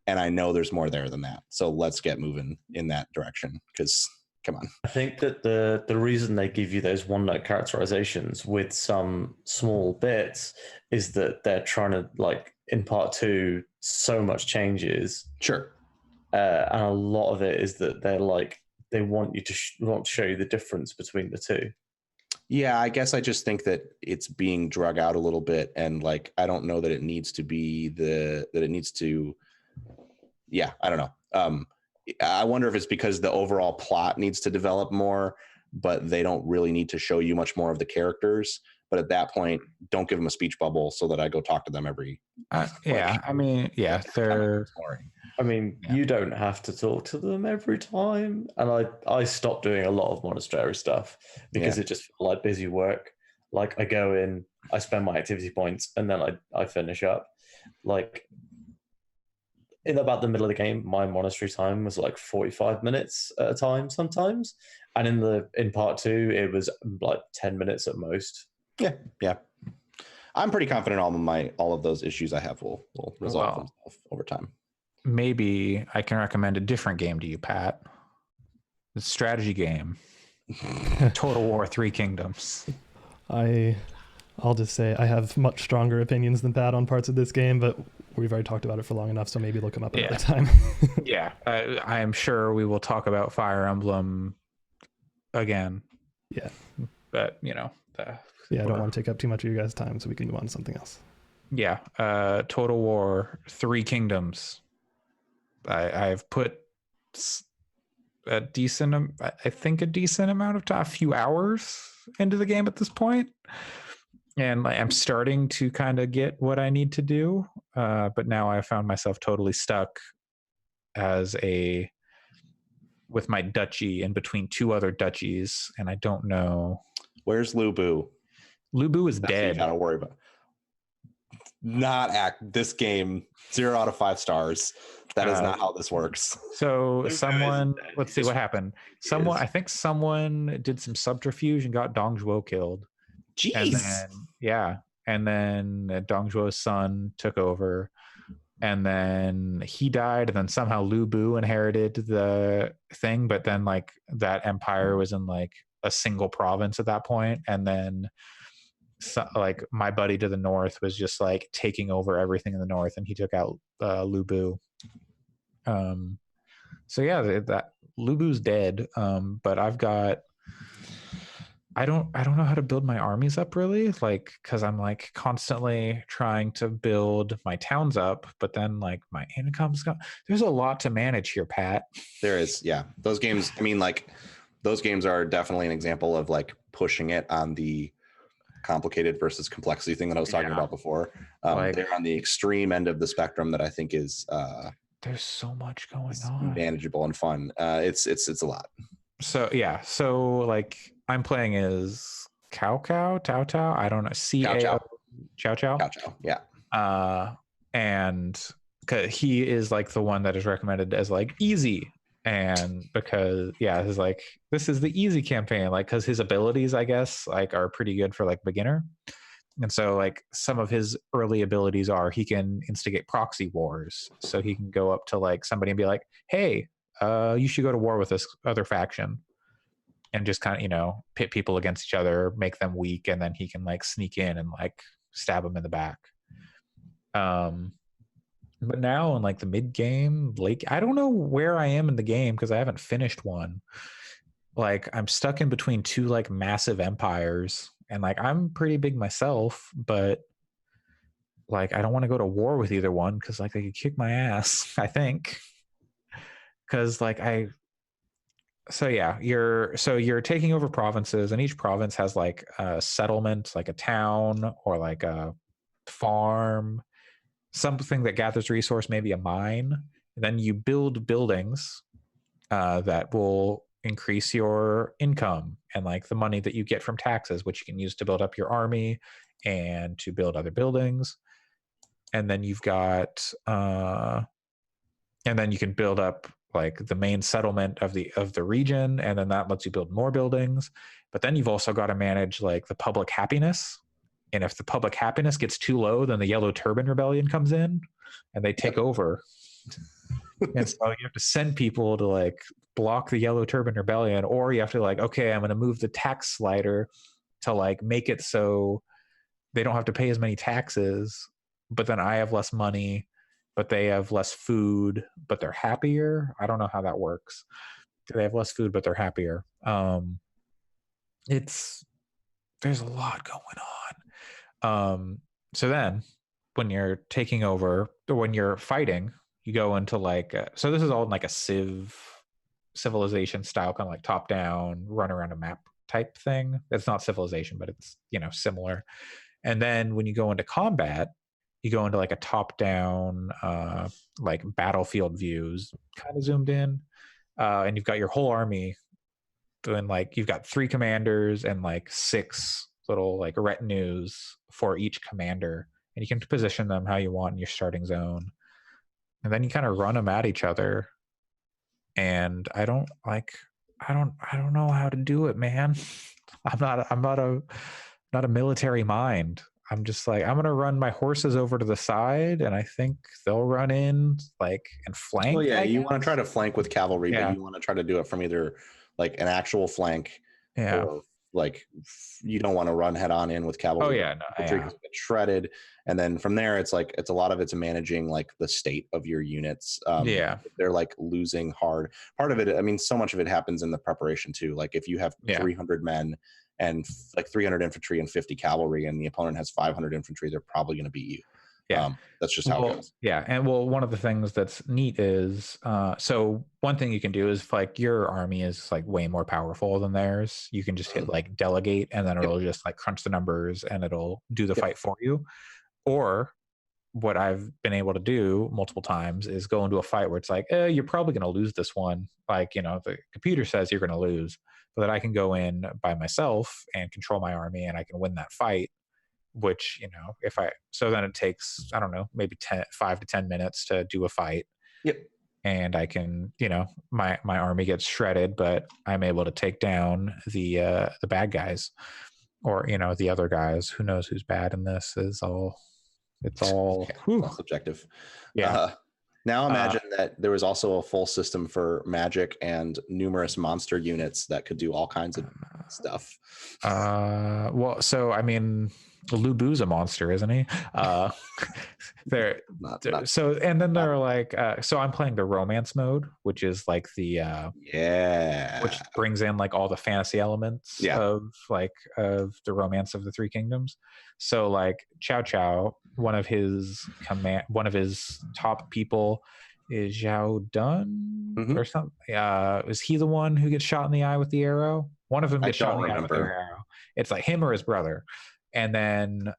and I know there's more there than that. So let's get moving in that direction, because come on. I think that the reason they give you those one-note characterizations with some small bits is that they're trying to, like, in part 2, so much changes. Sure. And a lot of it is that they're like, they want you to want to show you the difference between the two. Yeah, I guess I just think that it's being drug out a little bit, and like, I don't know that it needs to be yeah, I don't know. I wonder if it's because the overall plot needs to develop more, but they don't really need to show you much more of the characters. But at that point, don't give them a speech bubble so that I go talk to them every. You don't have to talk to them every time. And I stopped doing a lot of monastery stuff because it just felt like busy work. Like, I go in, I spend my activity points, and then I finish up. Like, in about the middle of the game, my monastery time was like 45 minutes at a time sometimes. And in part 2, it was like 10 minutes at most. Yeah. I'm pretty confident all of those issues I have will resolve themselves over time. Maybe I can recommend a different game to you, Pat. The strategy game. Total War 3 Kingdoms. I'll just say I have much stronger opinions than Pat on parts of this game, but we've already talked about it for long enough, so maybe look them up another time. Yeah, I am sure we will talk about Fire Emblem again. Yeah. But, you know. I don't want to take up too much of your guys' time, so we can move on to something else. Yeah. Total War 3 Kingdoms. I've put a decent amount of time, a few hours into the game at this point. And I'm starting to kind of get what I need to do. But now I found myself totally stuck with my duchy in between 2 other duchies. And I don't know. Where's Lubu? Lubu is dead. You gotta worry about. This game, 0 out of 5 stars. That is not how this works. So let's see what happened. I think someone did some subterfuge and got Dong Zhuo killed. Jeez. And then Dong Zhuo's son took over, and then he died, and then somehow Lu Bu inherited the thing, but then like that empire was in like a single province at that point, and then like my buddy to the north was just like taking over everything in the north, and he took out Lu Bu. So yeah, that Lu Bu's dead, but I've got I don't know how to build my armies up really, like, because I'm like constantly trying to build my towns up, but then like my income's gone. There's a lot to manage here, Pat. There is, yeah. Those games, I mean, like, those games are definitely an example of like pushing it on the complicated versus complexity thing that I was talking about before. They're on the extreme end of the spectrum that I think is there's so much going on, manageable and fun. It's a lot. So yeah, so like I'm playing as Tao. I don't know, CAO, Chow. Yeah. And he is like the one that is recommended as like easy, and because it's like this is the easy campaign, like because his abilities, I guess, like are pretty good for like beginner. And so like some of his early abilities are he can instigate proxy wars, so he can go up to like somebody and be like, hey, you should go to war with this other faction, and just kind of pit people against each other, make them weak, and then he can like sneak in and like stab them in the back. But now in like the mid game, I don't know where I am in the game because I haven't finished one. Like I'm stuck in between two like massive empires, and like I'm pretty big myself, but like I don't want to go to war with either one because like they could kick my ass, I think. Because like you're taking over provinces, and each province has like a settlement, like a town or like a farm, something that gathers resource, maybe a mine. And then you build buildings that will increase your income and like the money that you get from taxes, which you can use to build up your army and to build other buildings. And then you've got and then you can build up like the main settlement of the region, and then that lets you build more buildings. But then you've also got to manage like the public happiness, and if the public happiness gets too low, then the Yellow Turban Rebellion comes in and they take over. And so you have to send people to like block the Yellow Turban Rebellion, or you have to like, okay, I'm going to move the tax slider to like make it so they don't have to pay as many taxes, but then I have less money, but they have less food, but they're happier. I don't know how that works. They have less food, but they're happier. There's a lot going on. So then when you're taking over, or when you're fighting, you go into like, so this is all in like a civilization style, kind of like top down, run around a map type thing. It's not Civilization, but it's, similar. And then when you go into combat, you go into like a top down, like battlefield views, kind of zoomed in. And you've got your whole army. And like you've got 3 commanders and like 6 little like retinues for each commander, and you can position them how you want in your starting zone, and then you kind of run them at each other. And I don't know how to do it, man. I'm not a military mind. I'm just like, I'm gonna run my horses over to the side, and I think they'll run in like and flank. Well, yeah, you want to try to flank with cavalry, but you want to try to do it from either like an actual flank, or like you don't want to run head on in with cavalry. Oh yeah, get shredded, and then from there it's a lot of it's managing like the state of your units. They're like losing hard. Part of it, I mean, so much of it happens in the preparation too. Like if you have 300 men and like 300 infantry and 50 cavalry, and the opponent has 500 infantry, they're probably going to beat you. That's just how it goes. And one of the things that's neat is so one thing you can do is like your army is like way more powerful than theirs. You can just hit like delegate, and then it'll just like crunch the numbers and it'll do the fight for you. Or what I've been able to do multiple times is go into a fight where it's like, you're probably going to lose this one. Like, the computer says you're going to lose, but that I can go in by myself and control my army, and I can win that fight. Which, so then it takes, I don't know, maybe 5 to 10 minutes to do a fight. Yep. And I can, my army gets shredded, but I'm able to take down the bad guys, or, the other guys. Who knows who's bad in this? It's all subjective. Yeah. Now imagine that there was also a full system for magic and numerous monster units that could do all kinds of stuff. Well, so I mean, Lu Bu's a monster, isn't he? So and then they're like, so I'm playing the romance mode, which is like the which brings in like all the fantasy elements of the romance of the Three Kingdoms. So like Chow Chow, one of his top people is Zhao Dun or something. Is he the one who gets shot in the eye with the arrow? One of them gets shot in the eye with the arrow. It's like him or his brother. And then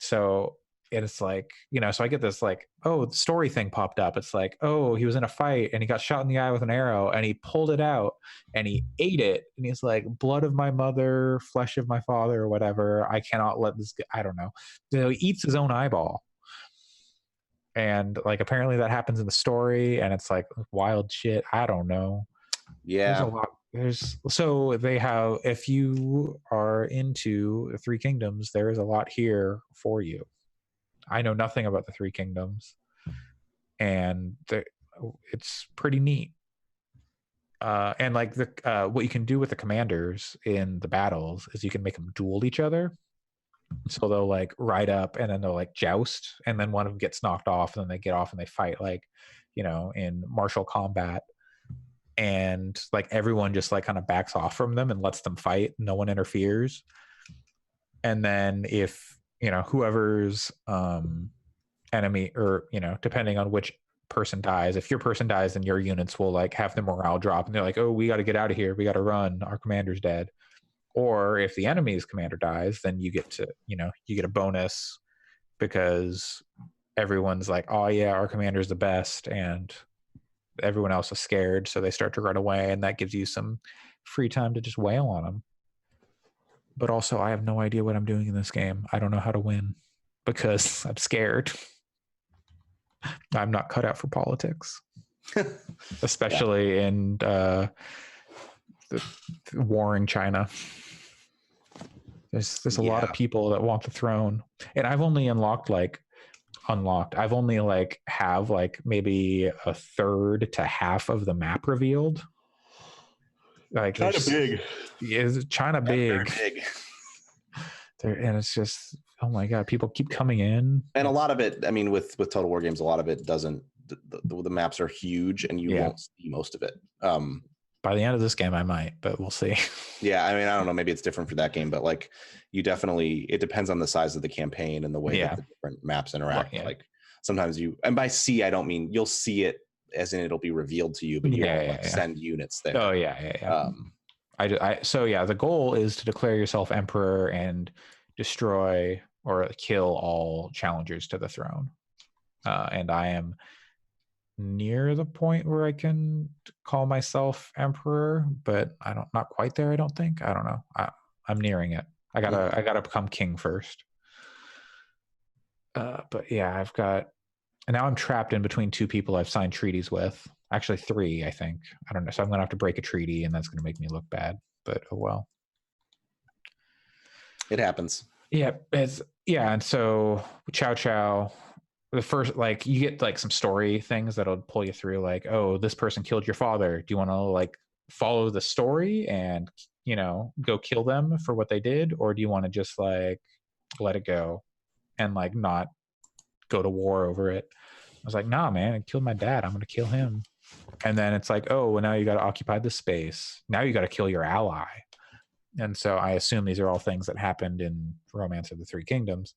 so it's like, so I get this like, oh, the story thing popped up. It's like, oh, he was in a fight and he got shot in the eye with an arrow and he pulled it out and he ate it. And he's like, blood of my mother, flesh of my father, or whatever. I cannot let this, I don't know. So he eats his own eyeball. And like, apparently that happens in the story and it's like wild shit. I don't know. Yeah. There's a lot. So they have, if you are into the Three Kingdoms, there is a lot here for you. I know nothing about the Three Kingdoms, and it's pretty neat. And like what you can do with the commanders in the battles is you can make them duel each other. So they'll like ride up and then they'll like joust, and then one of them gets knocked off, and then they get off and they fight like, in martial combat. And like everyone just like kind of backs off from them and lets them fight. No one interferes. And then if, whoever's enemy, or, depending on which person dies, if your person dies, then your units will like have the morale drop and they're like, oh, we got to get out of here. We got to run. Our commander's dead. Or if the enemy's commander dies, then you get to, you get a bonus because everyone's like, oh yeah, our commander's the best. And everyone else is scared, so they start to run away, and that gives you some free time to just wail on them. But also, I have no idea what I'm doing in this game. I don't know how to win because I'm scared. I'm not cut out for politics, especially in the warring China. There's a lot of people that want the throne, and I've only I've only like have like maybe a third to half of the map revealed. Like China big. Is China big? Big. And it's just, oh my god, people keep coming in. And a lot of it, I mean, with Total War games, a lot of it doesn't. The maps are huge, and you won't see most of it. By the end of this game, I might, but we'll see. Yeah, I mean, I don't know. Maybe it's different for that game, but like, you definitely, it depends on the size of the campaign and the way that the different maps interact. Right, like, sometimes and by see, I don't mean you'll see it as in it'll be revealed to you, but you send units there. Oh yeah. So the goal is to declare yourself emperor and destroy or kill all challengers to the throne. And I am near the point where I can call myself emperor, but not quite there. I don't think. I don't know. I'm nearing it. I gotta become king first. But yeah, I've got, and now I'm trapped in between two people I've signed treaties with. Actually, three, I think. I don't know. So I'm gonna have to break a treaty, and that's gonna make me look bad. But oh well. It happens. Yeah, and so Chow Chow. The first, like, you get like some story things that'll pull you through, like, oh, this person killed your father. Do you want to like follow the story and go kill them for what they did, or do you want to just like let it go and like not go to war over it? I was like, nah, man, I killed my dad. I'm gonna kill him. And then it's like, oh, well, now you got to occupy the space. Now you got to kill your ally. And so I assume these are all things that happened in Romance of the Three Kingdoms.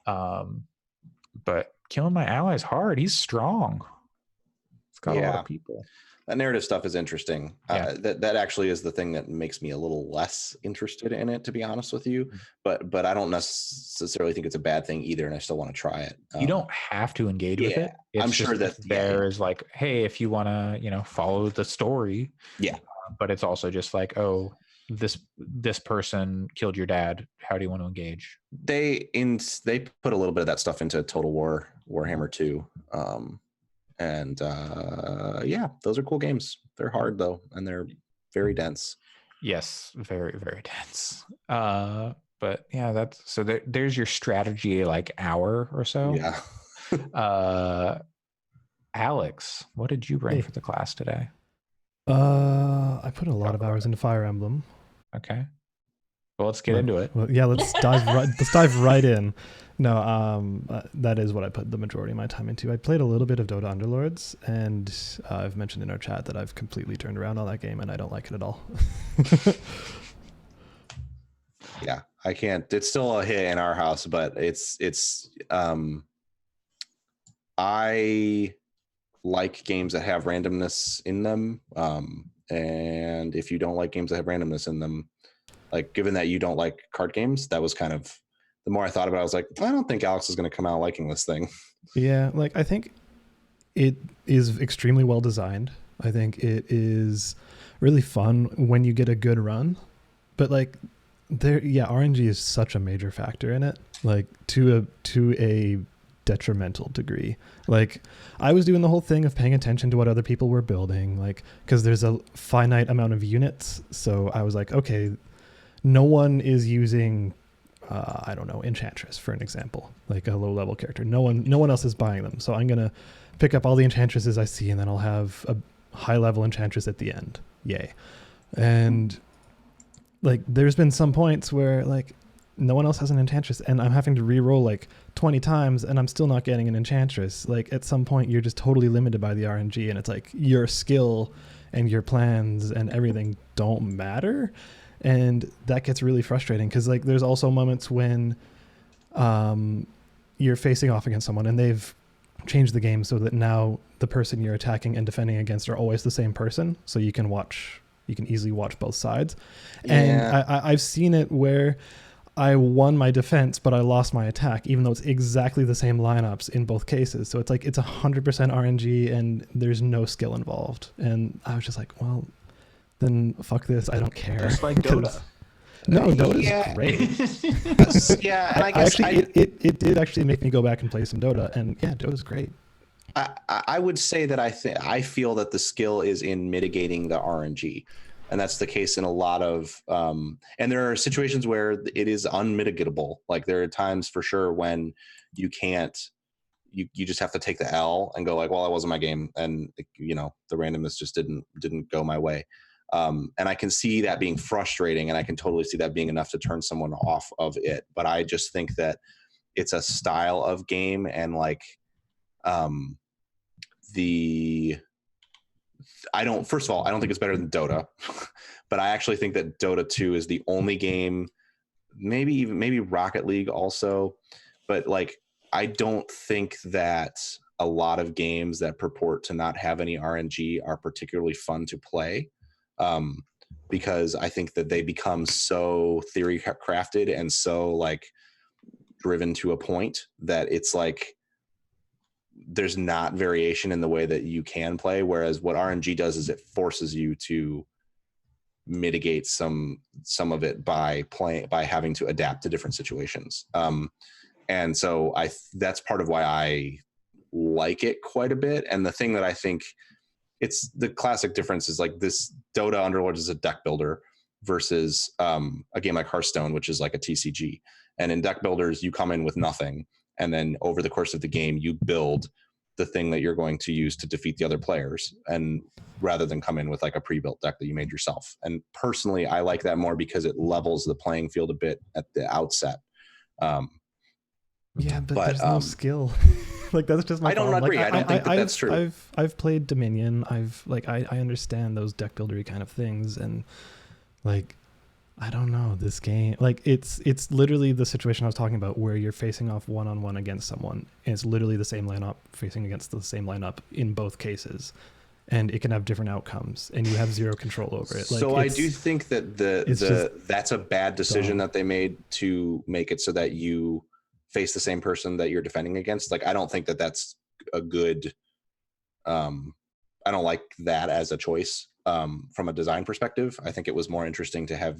But killing my ally is hard. He's strong. It's got a lot of people. That narrative stuff is interesting. That actually is the thing that makes me a little less interested in it, to be honest with you. But I don't necessarily think it's a bad thing either, and I still want to try it. You don't have to engage with it. I'm sure that there is like, hey, if you want to, follow the story. Yeah. But it's also just like, oh, this person killed your dad. How do you want to engage? They put a little bit of that stuff into Total War Warhammer 2. Those are cool games. They're hard though, and they're very dense. Yes, very, very dense. But yeah, there's your strategy like hour or so. Yeah. Alex, what did you bring for the class today? I put a lot of hours into Fire Emblem. Okay. Well, let's get into it. Well, yeah, let's dive right in. No, that is what I put the majority of my time into. I played a little bit of Dota Underlords, and I've mentioned in our chat that I've completely turned around on that game, and I don't like it at all. Yeah, I can't. It's still a hit in our house, but I like games that have randomness in them. And if you don't like games that have randomness in them, like given that you don't like card games, that was kind of, the more I thought about it, I was like, I don't think Alex is going to come out liking this thing. Yeah, like I think it is extremely well designed. I think it is really fun when you get a good run, but like RNG is such a major factor in it, like to a detrimental degree. Like I was doing the whole thing of paying attention to what other people were building, like because there's a finite amount of units, so I was like, okay, no one is using I don't know, Enchantress for an example, like a low level character. No one else is buying them, so I'm gonna pick up all the Enchantresses I see, and then I'll have a high level Enchantress at the end. Yay. And like there's been some points where like no one else has an Enchantress, and I'm having to re-roll like 20 times, and I'm still not getting an Enchantress. Like at some point, you're just totally limited by the RNG, and it's like your skill and your plans and everything don't matter, and that gets really frustrating because like there's also moments when you're facing off against someone, and they've changed the game so that now the person you're attacking and defending against are always the same person, so you can easily watch both sides. Yeah. And I've seen it where I won my defense, but I lost my attack, even though it's exactly the same lineups in both cases. So it's like it's 100% RNG, and there's no skill involved. And I was just like, well, then fuck this. I don't care. Just like Dota. No, Dota's great. Yeah, and I guess it did actually make me go back and play some Dota, and yeah, Dota's great. I would say that I feel that the skill is in mitigating the RNG. And that's the case in a lot of, and there are situations where it is unmitigatable. Like there are times for sure when you can't, you just have to take the L and go like, well, that wasn't my game. And you know, the randomness just didn't go my way. And I can see that being frustrating, and I can totally see that being enough to turn someone off of it. But I just think that it's a style of game, and like, first of all, I don't think it's better than Dota, but I actually think that Dota 2 is the only game, maybe Rocket League also, but like, I don't think that a lot of games that purport to not have any RNG are particularly fun to play, because I think that they become so theory crafted and so like driven to a point that it's like, there's not variation in the way that you can play. Whereas what RNG does is it forces you to mitigate some of it by having to adapt to different situations. And so that's part of why I like it quite a bit. And the thing that I think it's the classic difference is like this Dota Underlords is a deck builder versus a game like Hearthstone, which is like a TCG. And in deck builders, you come in with nothing. And then over the course of the game, you build the thing that you're going to use to defeat the other players, and rather than come in with like a pre-built deck that you made yourself. And personally, I like that more because it levels the playing field a bit at the outset. Yeah, but there's no skill. Like that's just my problem. I don't agree. Like, I don't think that's true. I've played Dominion. I understand those deck buildery kind of things, and like I don't know, this game, like it's literally the situation I was talking about where you're facing off one-on-one against someone, and it's literally the same lineup facing against the same lineup in both cases, and it can have different outcomes, and you have zero control over it. Like, so I do think that that's a bad decision that they made to make it so that you face the same person that you're defending against. Like, I don't think that that's a good, I don't like that as a choice. From a design perspective, I think it was more interesting to have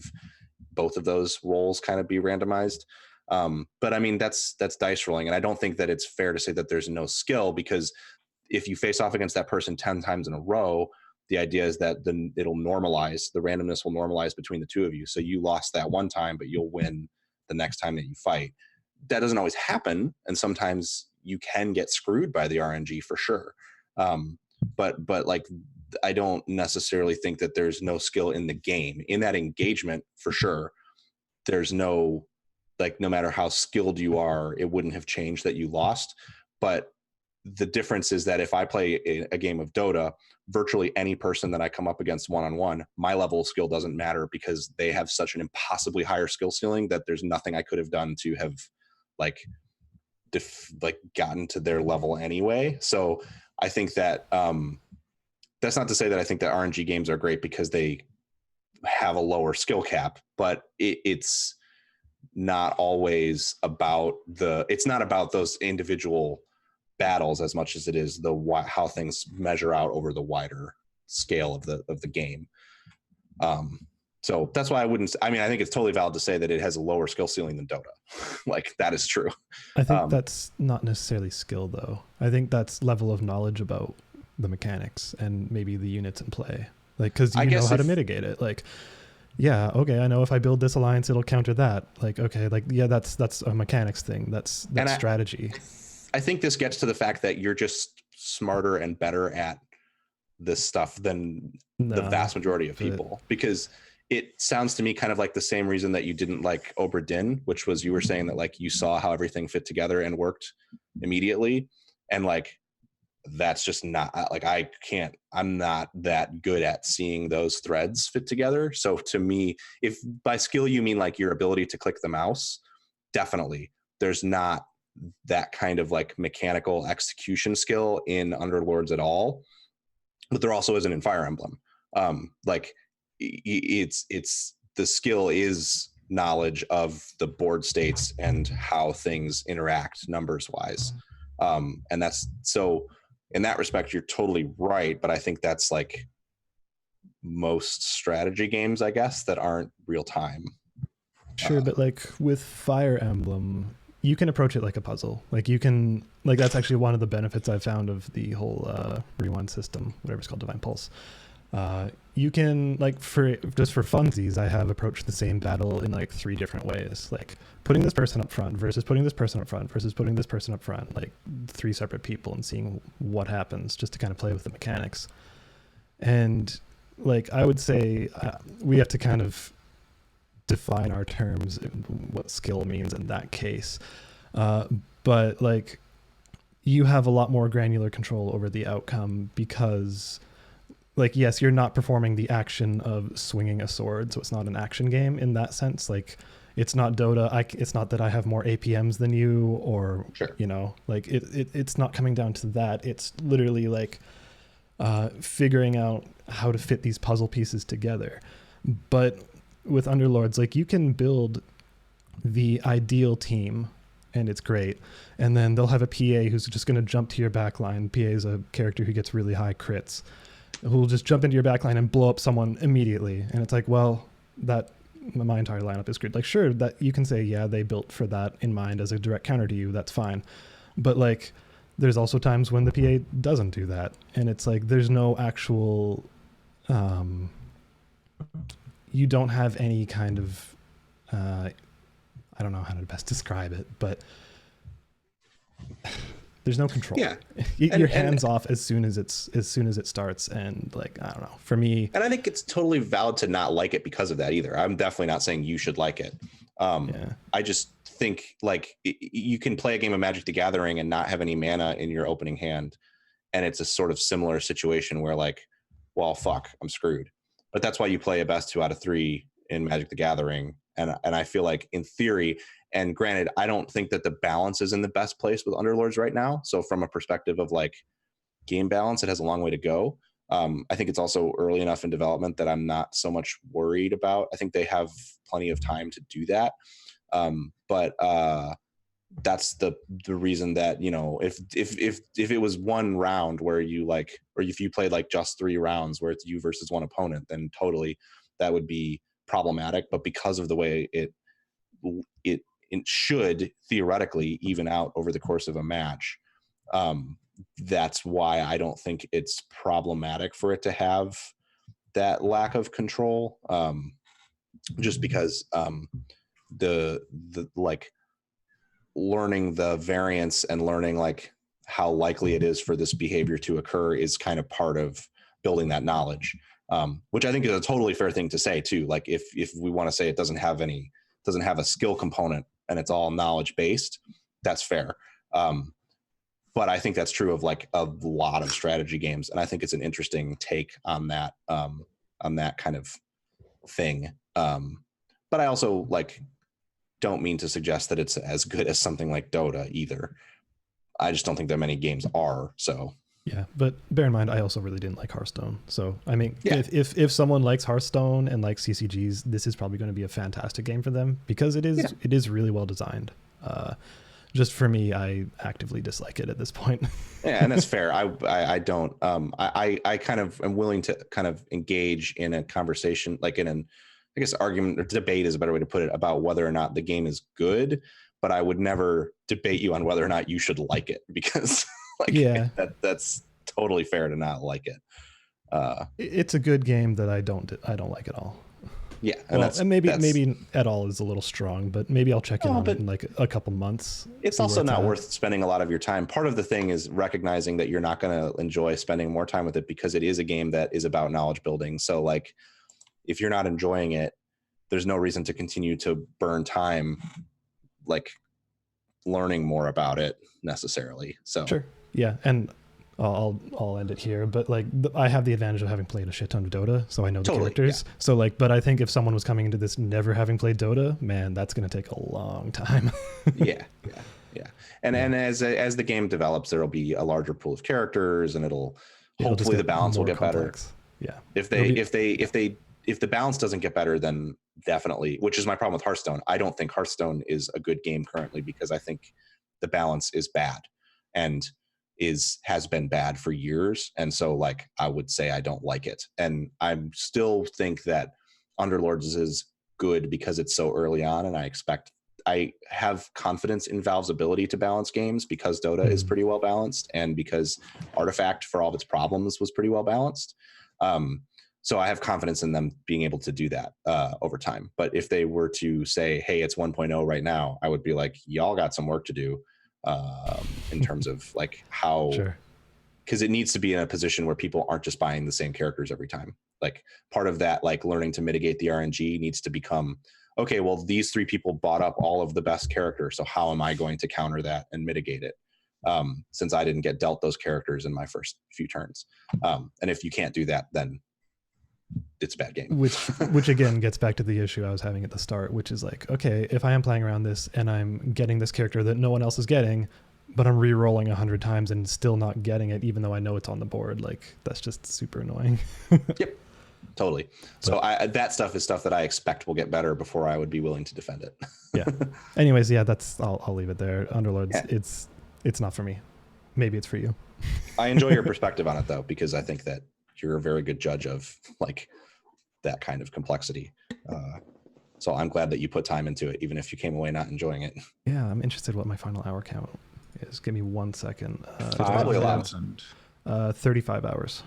both of those roles kind of be randomized. But I mean, that's dice rolling. And I don't think that it's fair to say that there's no skill, because if you face off against that person 10 times in a row, the idea is that then it'll normalize, the randomness will normalize between the two of you. So you lost that one time, but you'll win the next time that you fight. That doesn't always happen. And sometimes you can get screwed by the RNG for sure. But like, I don't necessarily think that there's no skill in the game. In that engagement, for sure, there's no, like, no matter how skilled you are, it wouldn't have changed that you lost. But the difference is that if I play a game of Dota, virtually any person that I come up against one-on-one, my level of skill doesn't matter because they have such an impossibly higher skill ceiling that there's nothing I could have done to have like gotten to their level anyway. So I think that that's not to say that I think that RNG games are great because they have a lower skill cap, but it's not always about it's not about those individual battles as much as it is how things measure out over the wider scale of the game. So that's why I think it's totally valid to say that it has a lower skill ceiling than Dota. Like, that is true. I think that's not necessarily skill though. I think that's level of knowledge about the mechanics and maybe the units in play. Like, cause you know how to mitigate it. Like, yeah, okay, I know if I build this alliance, it'll counter that. Like, okay, like, yeah, that's a mechanics thing. That's strategy. I think this gets to the fact that you're just smarter and better at this stuff than the vast majority of people, because it sounds to me kind of like the same reason that you didn't like Obra Dinn, which was you were saying that like you saw how everything fit together and worked immediately. And like, that's just not like, I'm not that good at seeing those threads fit together. So to me, if by skill you mean like your ability to click the mouse, definitely there's not that kind of like mechanical execution skill in Underlords at all, but there also isn't in Fire Emblem. Like it's the skill is knowledge of the board states and how things interact numbers wise. And that's, so in that respect, you're totally right. But I think that's like most strategy games, I guess, that aren't real time. Sure. But like with Fire Emblem, you can approach it like a puzzle. Like you can, like, that's actually one of the benefits I've found of the whole rewind system, whatever it's called, Divine Pulse. You can, like, just for funsies, I have approached the same battle in like 3 different ways. Like putting this person up front versus putting this person up front versus putting this person up front, like 3 separate people, and seeing what happens, just to kind of play with the mechanics. And like, I would say we have to kind of define our terms, what skill means in that case. But like, you have a lot more granular control over the outcome because, like, yes, you're not performing the action of swinging a sword, so it's not an action game in that sense. Like, it's not Dota. It's not that I have more APMs than you, or sure, you know, like it's not coming down to that. It's literally like figuring out how to fit these puzzle pieces together. But with Underlords, like, you can build the ideal team and it's great, and then they'll have a PA who's just going to jump to your backline. PA is a character who gets really high crits, who will just jump into your backline and blow up someone immediately. And it's like, well, that my entire lineup is screwed. Like, sure, that you can say, yeah, they built for that in mind as a direct counter to you, that's fine. But like, there's also times when the PA doesn't do that, and it's like, there's no actual you don't have any kind of I don't know how to best describe it, but there's no control. Yeah, your hands off as soon as it starts. And like, I don't know, for me, and I think it's totally valid to not like it because of that either. I'm definitely not saying you should like it. I just think like you can play a game of Magic the Gathering and not have any mana in your opening hand, and it's a sort of similar situation where like, well, fuck, I'm screwed. But that's why you play a best 2 out of 3 in Magic the Gathering. And I feel like in theory, and granted, I don't think that the balance is in the best place with Underlords right now. So from a perspective of like game balance, it has a long way to go. I think it's also early enough in development that I'm not so much worried about. I think they have plenty of time to do that. But that's the reason that, you know, if it was one round where you like, or if you played like just 3 rounds where it's you versus one opponent, then totally that would be problematic. But because of the way it should theoretically even out over the course of a match, that's why I don't think it's problematic for it to have that lack of control. Just because the like learning the variance and learning like how likely it is for this behavior to occur is kind of part of building that knowledge, which I think is a totally fair thing to say too. Like if we want to say it doesn't have any doesn't have a skill component and it's all knowledge based, that's fair. But I think that's true of like a lot of strategy games, and I think it's an interesting take on that kind of thing. But I also like don't mean to suggest that it's as good as something like Dota either. I just don't think that many games are. So yeah, but bear in mind, I also really didn't like Hearthstone. So I mean, if someone likes Hearthstone and likes CCGs, this is probably going to be a fantastic game for them because it is really well designed. Just for me, I actively dislike it at this point. Yeah, and that's fair. I don't. I kind of am willing to kind of engage in a conversation, like in an, I guess, argument or debate is a better way to put it, about whether or not the game is good. But I would never debate you on whether or not you should like it, because that's totally fair to not like it. It's a good game that I don't like at all. Yeah, and maybe at all is a little strong, but maybe I'll check in on it in like a couple months. It's also not worth spending a lot of your time. Part of the thing is recognizing that you're not going to enjoy spending more time with it because it is a game that is about knowledge building. So like, if you're not enjoying it, there's no reason to continue to burn time like learning more about it necessarily. So sure, yeah, and I'll end it here, but like I have the advantage of having played a shit ton of Dota, so I know the characters. Yeah. So like, but I think if someone was coming into this never having played Dota, man, that's going to take a long time. yeah. And as the game develops, there'll be a larger pool of characters, and hopefully the balance will get complex. Better. Yeah. If the balance doesn't get better, then definitely, which is my problem with Hearthstone. I don't think Hearthstone is a good game currently because I think the balance is bad and has been bad for years. And so like, I would say I don't like it. And I still think that Underlords is good because it's so early on. And I have confidence in Valve's ability to balance games because Dota is pretty well balanced, and because Artifact, for all of its problems, was pretty well balanced. So I have confidence in them being able to do that over time. But if they were to say, hey, it's 1.0 right now, I would be like, y'all got some work to do in terms of like how, because it needs to be in a position where people aren't just buying the same characters every time. Like part of that, like learning to mitigate the RNG needs to become, okay, well, these 3 people bought up all of the best characters. So how am I going to counter that and mitigate it? Since I didn't get dealt those characters in my first few turns. And if you can't do that, then it's a bad game. Which again gets back to the issue I was having at the start, which is like, okay, if I am playing around this and I'm getting this character that no one else is getting, but I'm re-rolling 100 times and still not getting it, even though I know it's on the board, like that's just super annoying. Yep, totally. So that stuff is stuff that I expect will get better before I would be willing to defend it. Yeah. Anyways, yeah, I'll leave it there. Underlords, it's not for me. Maybe it's for you. I enjoy your perspective on it though, because I think that you're a very good judge of like that kind of complexity. So I'm glad that you put time into it, even if you came away not enjoying it. Yeah, I'm interested what my final hour count is. Give me 1 second. It's probably a lot. 35 hours.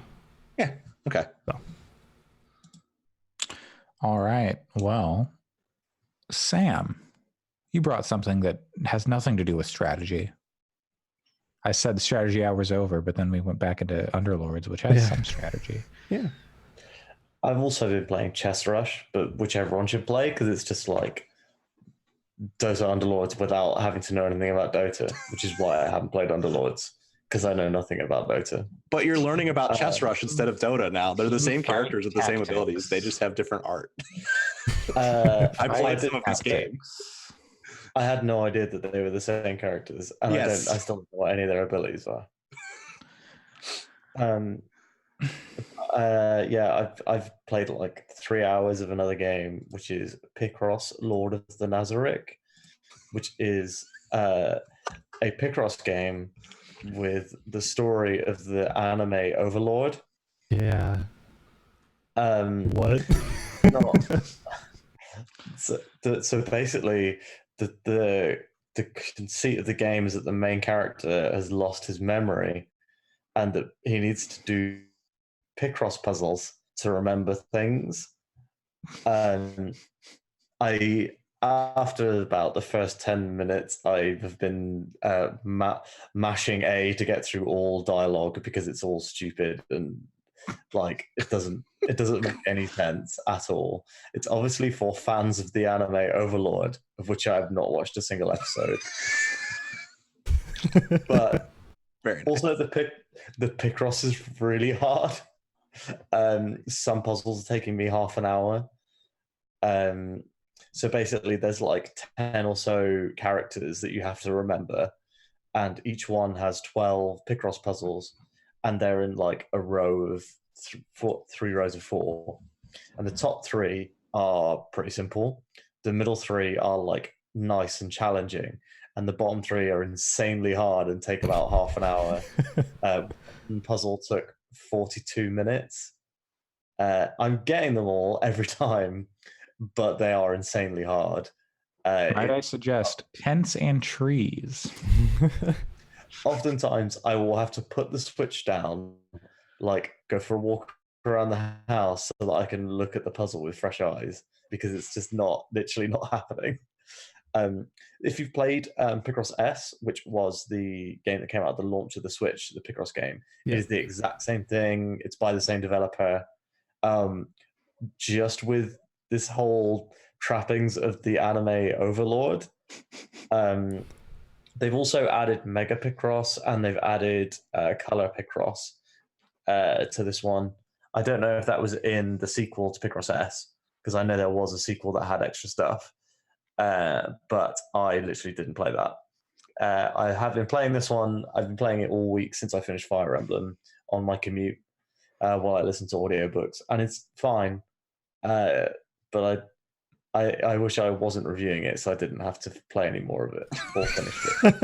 Yeah. Okay. So. All right. Well, Sam, you brought something that has nothing to do with strategy. I said the strategy hour's over, but then we went back into Underlords, which has some strategy. Yeah. I've also been playing Chess Rush, but which everyone should play because it's just like Dota Underlords without having to know anything about Dota, which is why I haven't played Underlords, because I know nothing about Dota. But you're learning about Chess Rush instead of Dota now. They're the same characters with the same abilities. They just have different art. I played some of these games. I had no idea that they were the same characters, and I still don't know what any of their abilities are. I've played like 3 hours of another game, which is Picross, Lord of the Nazarick, which is a Picross game with the story of the anime Overlord. Yeah. What? So basically, the conceit of the game is that the main character has lost his memory, and that he needs to do Picross puzzles to remember things. After about the first 10 minutes, I have been mashing A to get through all dialogue because it's all stupid and Like it doesn't make any sense at all. It's obviously for fans of the anime Overlord, of which I have not watched a single episode. But also the Picross is really hard. Some puzzles are taking me half an hour. So basically there's like 10 or so characters that you have to remember, and each one has 12 Picross puzzles, and they're in like a row of 3 rows of 4. And the top 3 are pretty simple. The middle 3 are like nice and challenging, and the bottom 3 are insanely hard and take about half an hour. One puzzle took 42 minutes. I'm getting them all every time, but they are insanely hard. Might I suggest tents and trees? Oftentimes, I will have to put the Switch down, like go for a walk around the house so that I can look at the puzzle with fresh eyes, because it's just literally not happening. If you've played Picross S, which was the game that came out at the launch of the Switch, the Picross game, it is the exact same thing. It's by the same developer. Just with this whole trappings of the anime Overlord. They've also added Mega Picross, and they've added Color Picross to this one. I don't know if that was in the sequel to Picross S, because I know there was a sequel that had extra stuff, but I literally didn't play that. I have been playing this one. I've been playing it all week since I finished Fire Emblem on my commute while I listen to audiobooks, and it's fine. But I wish I wasn't reviewing it, so I didn't have to play any more of it or finish it.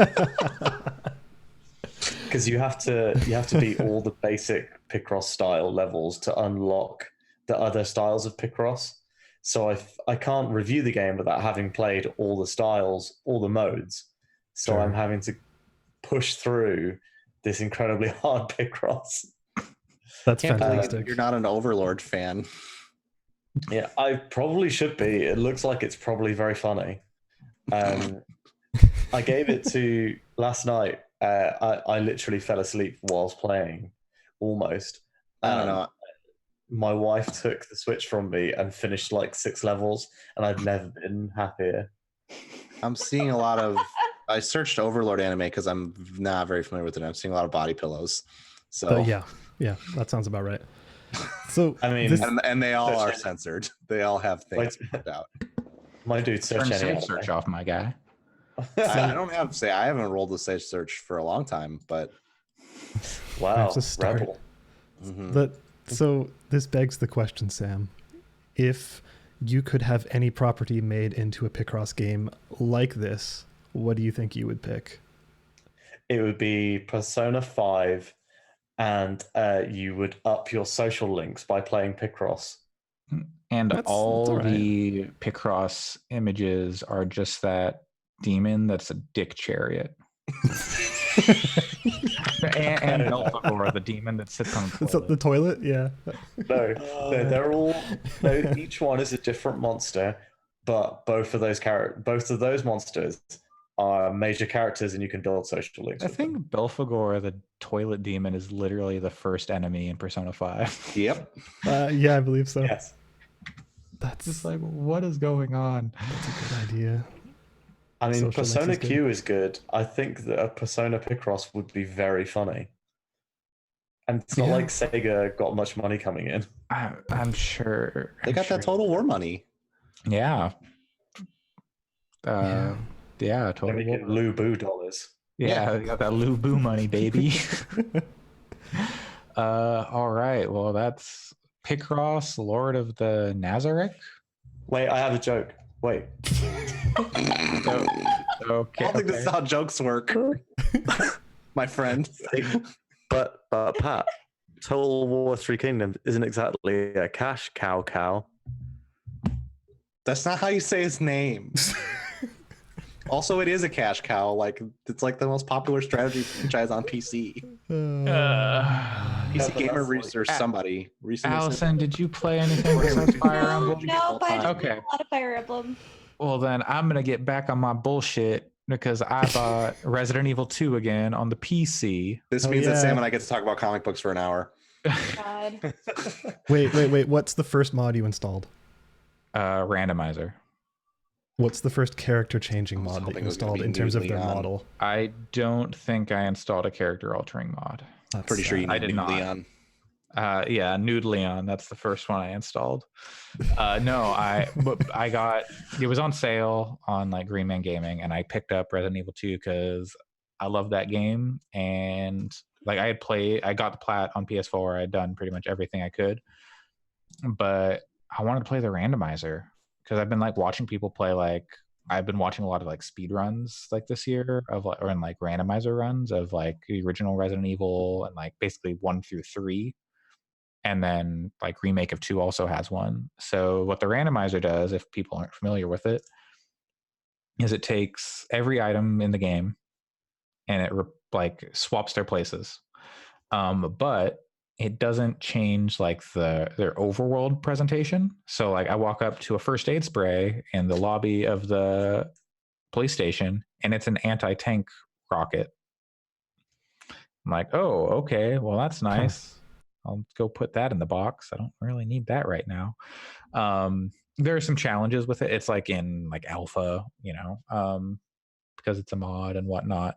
Because you have to beat all the basic Picross style levels to unlock the other styles of Picross. So I can't review the game without having played all the styles, all the modes. So I'm having to push through this incredibly hard Picross. That's fantastic. You're not an Overlord fan. Yeah, I probably should be. It looks like it's probably very funny. I gave it to last night. I literally fell asleep whilst playing, almost. I don't know. My wife took the Switch from me and finished like 6 levels, and I've never been happier. I'm seeing a lot of... I searched Overlord anime because I'm not very familiar with it. I'm seeing a lot of body pillows. So yeah, that sounds about right. So I mean, and they all are censored. They all have things put out. My dude, Turn safe search off, my guy. I don't have to say I haven't rolled the safe search for a long time, but wow, rebel. Mm-hmm. So this begs the question, Sam: if you could have any property made into a Picross game like this, what do you think you would pick? It would be Persona 5. And you would up your social links by playing Picross. And that's all right. The Picross images are just that demon that's a dick chariot. and Belphegor, the demon that sits on the toilet. The toilet? Yeah. No, they're all... each one is a different monster, but both of those monsters are major characters, and you can build social links. I think Belphegor, the toilet demon, is literally the first enemy in Persona 5. Yep. Yeah, I believe so. Yes. That's just like, what is going on? That's a good idea. I mean, social Persona Q is good. I think that a Persona Picross would be very funny. And it's not like Sega got much money coming in. I'm sure. They got that Total War money. Yeah. Yeah, totally. They're making Lu Bu dollars. Yeah, they got that Lu Bu money, baby. All right. Well, that's Picross, Lord of the Nazarick. Wait, I have a joke. Wait. Okay. I don't think this is how jokes work, my friend. But Pat, Total War 3 Kingdoms isn't exactly a cash cow. That's not how you say his name. Also, it is a cash cow. Like, it's like the most popular strategy franchise on PC. PC Gamer Research, somebody recently. Allison, did you play anything besides Fire Emblem? No, but I played a lot of Fire Emblem. Well, then I'm gonna get back on my bullshit because I bought Resident Evil 2 again on the PC. This means that Sam and I get to talk about comic books for an hour. God. Wait. What's the first mod you installed? Randomizer. What's the first character changing mod that you installed in terms of their model? I don't think I installed a character altering mod. I'm pretty sure you need Nude Leon. Yeah, Nude Leon. That's the first one I installed. No, I got it was on sale on like Green Man Gaming, and I picked up Resident Evil 2 because I love that game, and like I got the plat on PS4. I had done pretty much everything I could, but I wanted to play the randomizer because I've been like watching people play. Like I've been watching a lot of like speed runs like this year of like, or in like randomizer runs of like the original Resident Evil and like basically 1 through 3. And then like remake of 2 also has one. So what the randomizer does, if people aren't familiar with it, is it takes every item in the game and it like swaps their places. But it doesn't change like their overworld presentation. So like I walk up to a first aid spray in the lobby of the police station and it's an anti-tank rocket. I'm like, oh, okay, well that's nice. I'll go put that in the box. I don't really need that right now. There are some challenges with it. It's like in like alpha, because it's a mod and whatnot.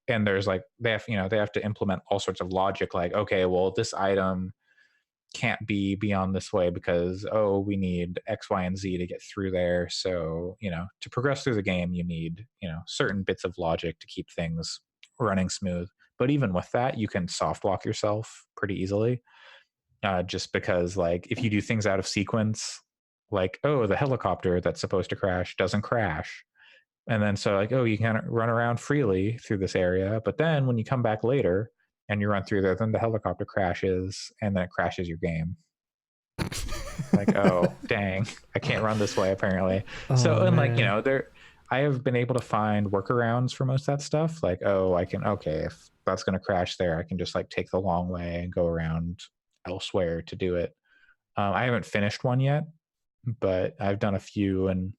And there's like they have to implement all sorts of logic. Like, okay, well this item can't be beyond this way because we need X, Y, and Z to get through there. So to progress through the game, you need certain bits of logic to keep things running smooth. But even with that, you can soft lock yourself pretty easily, just because like if you do things out of sequence, like, the helicopter that's supposed to crash doesn't crash. And then so like, you can run around freely through this area. But then when you come back later and you run through there, then the helicopter crashes and then it crashes your game. Like, oh, dang, I can't run this way apparently. I have been able to find workarounds for most of that stuff. Like, if that's going to crash there, I can just like take the long way and go around elsewhere to do it. I haven't finished one yet, but I've done a few, and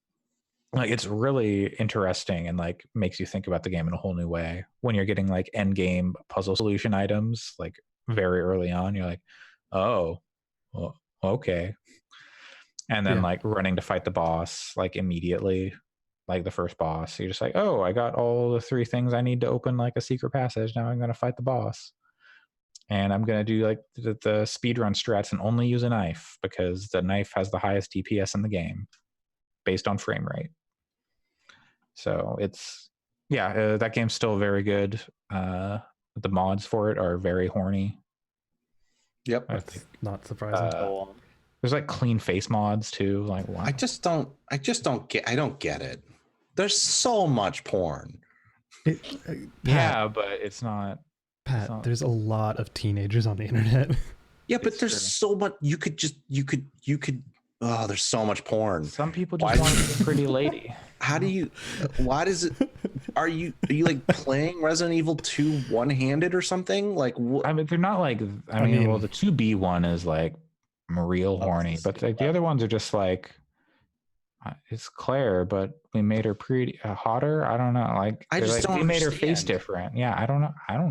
like it's really interesting and like makes you think about the game in a whole new way. When you're getting like end game puzzle solution items like very early on, you're like, oh, well, okay. And then like running to fight the boss like immediately. Like the first boss, you're just like, I got all the 3 things I need to open like a secret passage. Now I'm going to fight the boss, and I'm going to do like the speedrun strats and only use a knife because the knife has the highest DPS in the game based on frame rate. So it's that game's still very good. The mods for it are very horny. Yep, that's not surprising. There's like clean face mods too. Like, wow. I don't get it. There's so much porn. But it's not. Pat, there's a lot of teenagers on the internet. Yeah, but there's so much. You could. There's so much porn. Some people just want to be a pretty lady. Why does it? Are you like playing Resident Evil 2 one-handed or something? Like, I mean, they're not like. I mean, the 2B one is like real horny, but like the other ones are just like. It's Claire, but we made her pretty hotter. I don't know. Like we made her face different. Yeah, I don't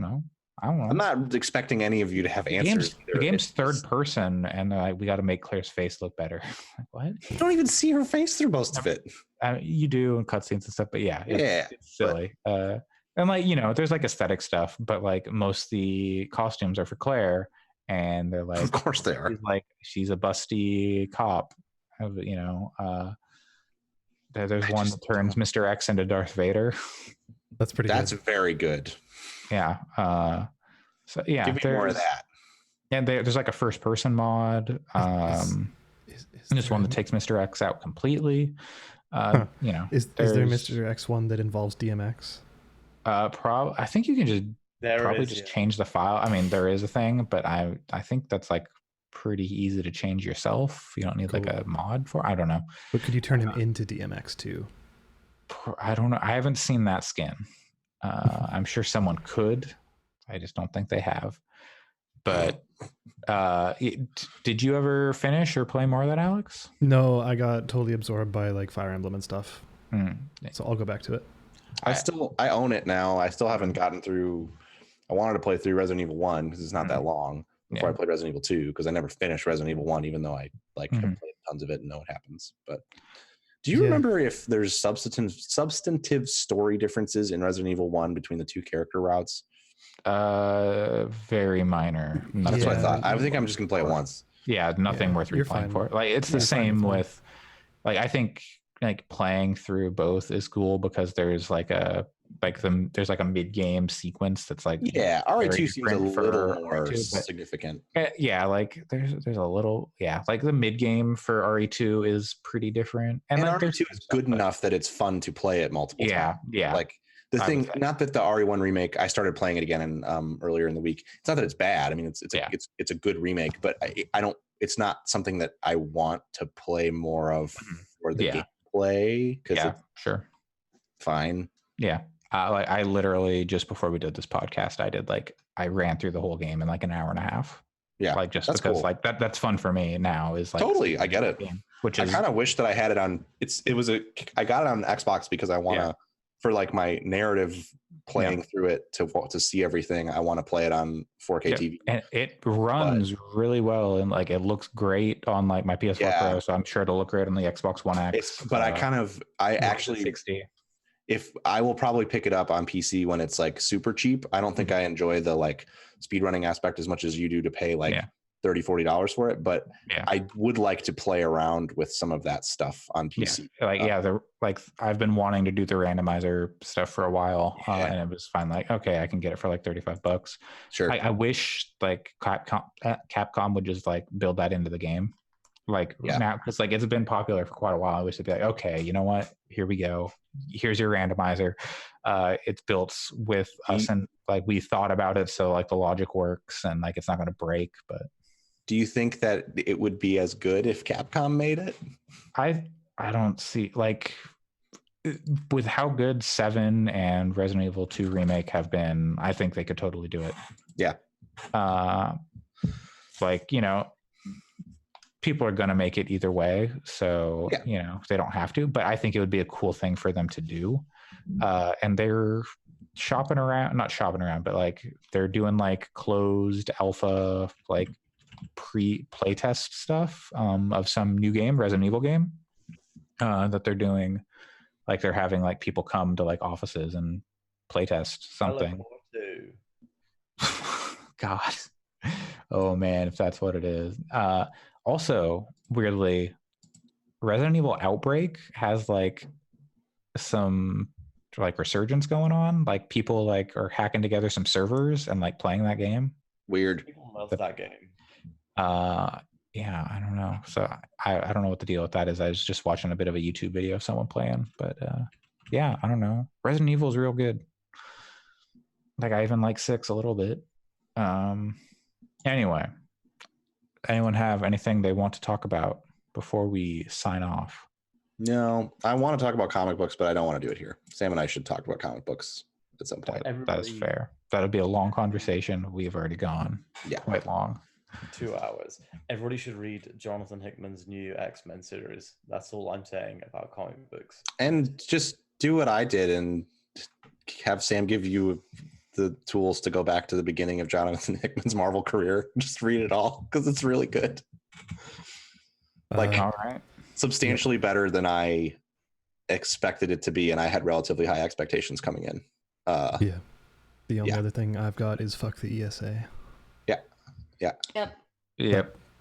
know. I'm not expecting any of you to have answers. The game's third person, and we got to make Claire's face look better. Like, what? You don't even see her face through most of it. You do in cutscenes and stuff, but it's silly. And like there's like aesthetic stuff, but like most of the costumes are for Claire, and they're like, of course they are. She's a busty cop. There's one that turns Mr. X into Darth Vader. That's pretty good. That's very good. Yeah. Give me more of that. And there's like a first person mod. There's one that takes Mr. X out completely. Is there Mr. X one that involves DMX? I think you can just change the file. I mean, there is a thing, but I think that's like pretty easy to change yourself. You don't need like a mod for. I don't know. But could you turn him into DMX too? I don't know. I haven't seen that skin. I'm sure someone could. I just don't think they have. But did you ever finish or play more of that, Alex? No, I got totally absorbed by like Fire Emblem and stuff. So I'll go back to it. I own it now. I still haven't gotten through. I wanted to play through Resident Evil 1 because it's not that long. before I played Resident Evil 2, because I never finished Resident Evil 1, even though I like have played tons of it and know what happens. But do you remember if there's substantive story differences in Resident Evil 1 between the two character routes? Very minor. That's what I thought. I think I'm just gonna play it once. Yeah, nothing worth replaying for. Like it's the same with like I think like playing through both is cool because there's like a mid-game sequence that's like RE2 seems a little more significant. Yeah, like there's a little like the mid-game for RE2 is pretty different, and like, RE2 is good enough that it's fun to play it multiple times. Like the thing, not that the RE1 remake, I started playing it again earlier in the week. It's not that it's bad. I mean, it's a good remake, but I don't. It's not something that I want to play more of for the gameplay. Sure, fine. Yeah. I literally just before we did this podcast, I ran through the whole game in like an hour and a half. Yeah, like just because cool. Like that's fun for me now. Is like totally, I get it. Game, I kind of wish that I had it on. I got it on Xbox because I want to for like my narrative playing through it to see everything. I want to play it on 4K TV, and it runs really well, and like it looks great on like my PS4 Pro. So I'm sure it'll look great on the Xbox One X. But I actually 60. If I will probably pick it up on PC when it's like super cheap. I don't think I enjoy the like speedrunning aspect as much as you do to pay like $30-$40 for it. But I would like to play around with some of that stuff on PC. I've been wanting to do the randomizer stuff for a while, and it was fine. Like, okay, I can get it for like $35. Sure. I wish like Capcom would just like build that into the game. Like now, because like it's been popular for quite a while. I wish it'd be like, okay, you know what? Here we go. Here's your randomizer. It's built with us, and like we thought about it, so like the logic works, and like it's not going to break. But do you think that it would be as good if Capcom made it? I don't see like with how good 7 and Resident Evil 2 remake have been. I think they could totally do it. Yeah. Like people are going to make it either way. So, they don't have to, but I think it would be a cool thing for them to do. And they're not shopping around, but like they're doing like closed alpha, like playtest stuff of some new game, Resident Evil game that they're doing. Like they're having like people come to like offices and playtest something. God. Oh man, if that's what it is. Also, weirdly, Resident Evil Outbreak has like some like resurgence going on. Like people like are hacking together some servers and like playing that game. Weird. People love that game. Yeah, I don't know. So I don't know what the deal with that is. I was just watching a bit of a YouTube video of someone playing, but yeah, I don't know. Resident Evil is real good. Like I even like 6 a little bit. Anyway. Anyone have anything they want to talk about before we sign off? No, I want to talk about comic books, but I don't want to do it here. Sam and I should talk about comic books at some point. That is fair. That'll be a long conversation. We've already gone quite long. 2 hours. Everybody should read Jonathan Hickman's new X-Men series. That's all I'm saying about comic books. And just do what I did and have Sam give you the tools to go back to the beginning of Jonathan Hickman's Marvel career. Just read it all because it's really good. Like all right. Substantially better than I expected it to be, and I had relatively high expectations coming in. The only other thing I've got is fuck the ESA. Yep.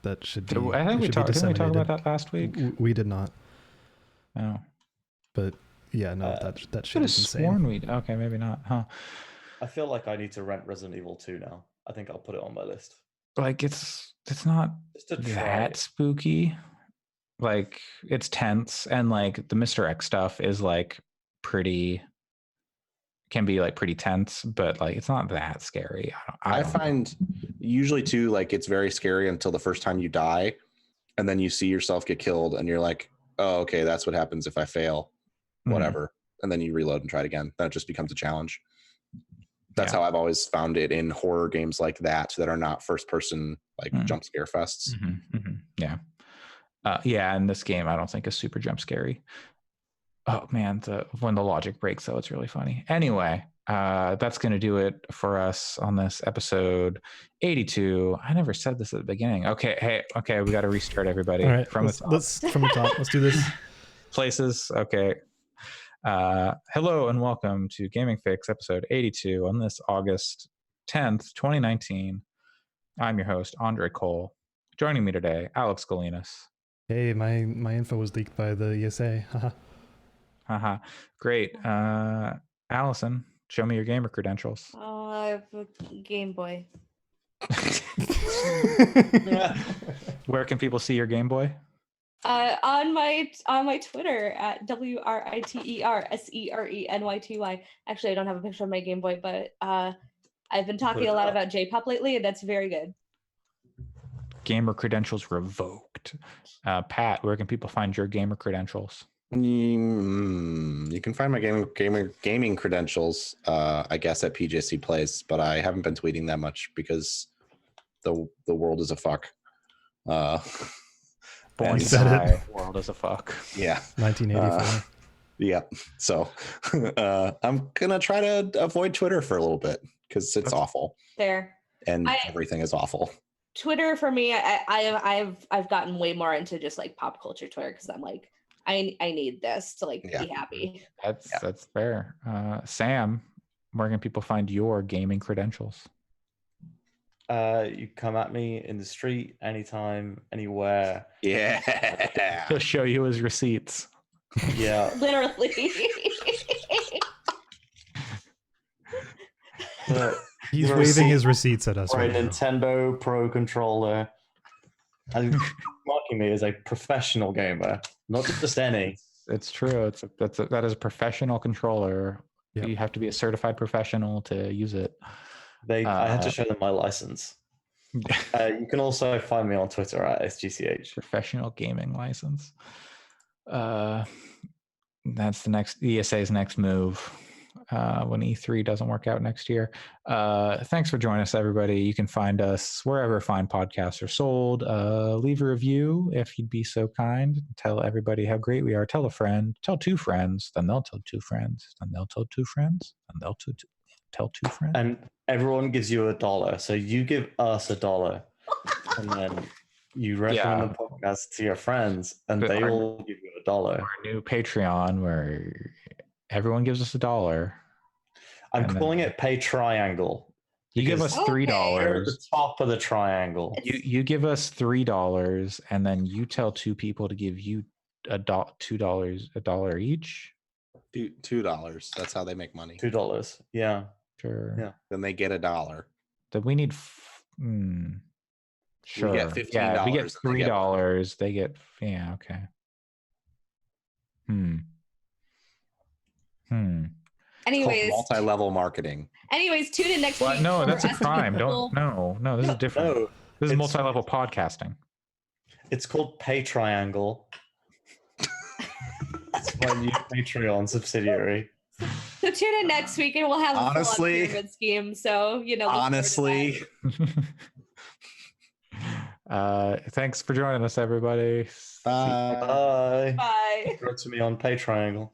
That should be. I think didn't we talk about that last week? We did not. Oh. But that should be insane. Sworn okay, maybe not, huh? I feel like I need to rent Resident Evil 2 now. I think I'll put it on my list. Like it's not that spooky. Like it's tense, and like the Mr. X stuff is like can be like pretty tense, but like it's not that scary. I find usually too, like it's very scary until the first time you die, and then you see yourself get killed, and you're like, oh, okay, that's what happens if I fail, whatever. And then you reload and try it again. Then it just becomes a challenge. That's how I've always found it in horror games like that are not first person like jump scare fests. Yeah. In this game I don't think is super jump scary. Oh man, when the logic breaks, though, it's really funny. Anyway, that's going to do it for us on this episode 82. I never said this at the beginning. Okay, we got to restart everybody. All right, from the top. Let's do this. Places. Okay. Hello and welcome to Gaming Fix episode 82 on this August 10th, 2019. I'm your host, Andre Cole. Joining me today, Alex Galinas. Hey, my info was leaked by the ESA. Haha. Great. Allison, show me your gamer credentials. Oh, I have a Game Boy. Where can people see your Game Boy? On my Twitter at WRITERSERENYTY. Actually, I don't have a picture of my Game Boy, but I've been talking a lot about J-pop lately, and that's very good. Gamer credentials revoked. Pat, where can people find your gamer credentials? You can find my gaming credentials, I guess, at PJC Plays, but I haven't been tweeting that much because the world is a fuck. Born world is a fuck. Yeah. 1984. Yeah. So I'm gonna try to avoid Twitter for a little bit because it's awful. Fair. And everything is awful. Twitter for me, I've gotten way more into just like pop culture Twitter because I'm like, I need this to like be happy. That's fair. Sam, where can people find your gaming credentials? You come at me in the street anytime, anywhere. Yeah. He'll show you his receipts. Yeah. Literally. He's waving his receipts at us. For right a now. Nintendo Pro controller. And marking me as a professional gamer, not just any. It's true. That is a professional controller. Yep. You have to be a certified professional to use it. I had to show them my license. You can also find me on Twitter at SGCH. Professional gaming license. That's the next ESA's next move when E3 doesn't work out next year. Thanks for joining us, everybody. You can find us wherever fine podcasts are sold. Leave a review if you'd be so kind. Tell everybody how great we are. Tell a friend. Tell two friends. Then they'll tell two friends. Then they'll tell two friends. And they'll tell two friends. And everyone gives you $1. So you give us $1. And then you recommend the podcast to your friends. And they all give you $1. Our new Patreon where everyone gives us $1. I'm calling it Pay Triangle. You give us $3. You're at the top of the triangle. You give us $3, and then you tell two people to give you $2 each. $2. That's how they make money. $2. Yeah. Sure. Yeah. Then they get $1. Then we need. Sure. We get $15. Yeah, we get $3. They get. Yeah. Okay. Anyways, multi-level marketing. Anyways, tune in next week. No, that's a crime. No, this is different. No, this is multi-level podcasting. It's called Pay Triangle. It's my new Patreon subsidiary. So tune in next week and we'll have a honestly pyramid scheme. So honestly. Thanks for joining us, everybody. Bye. Bye. Bye. Go to me on Pay Triangle.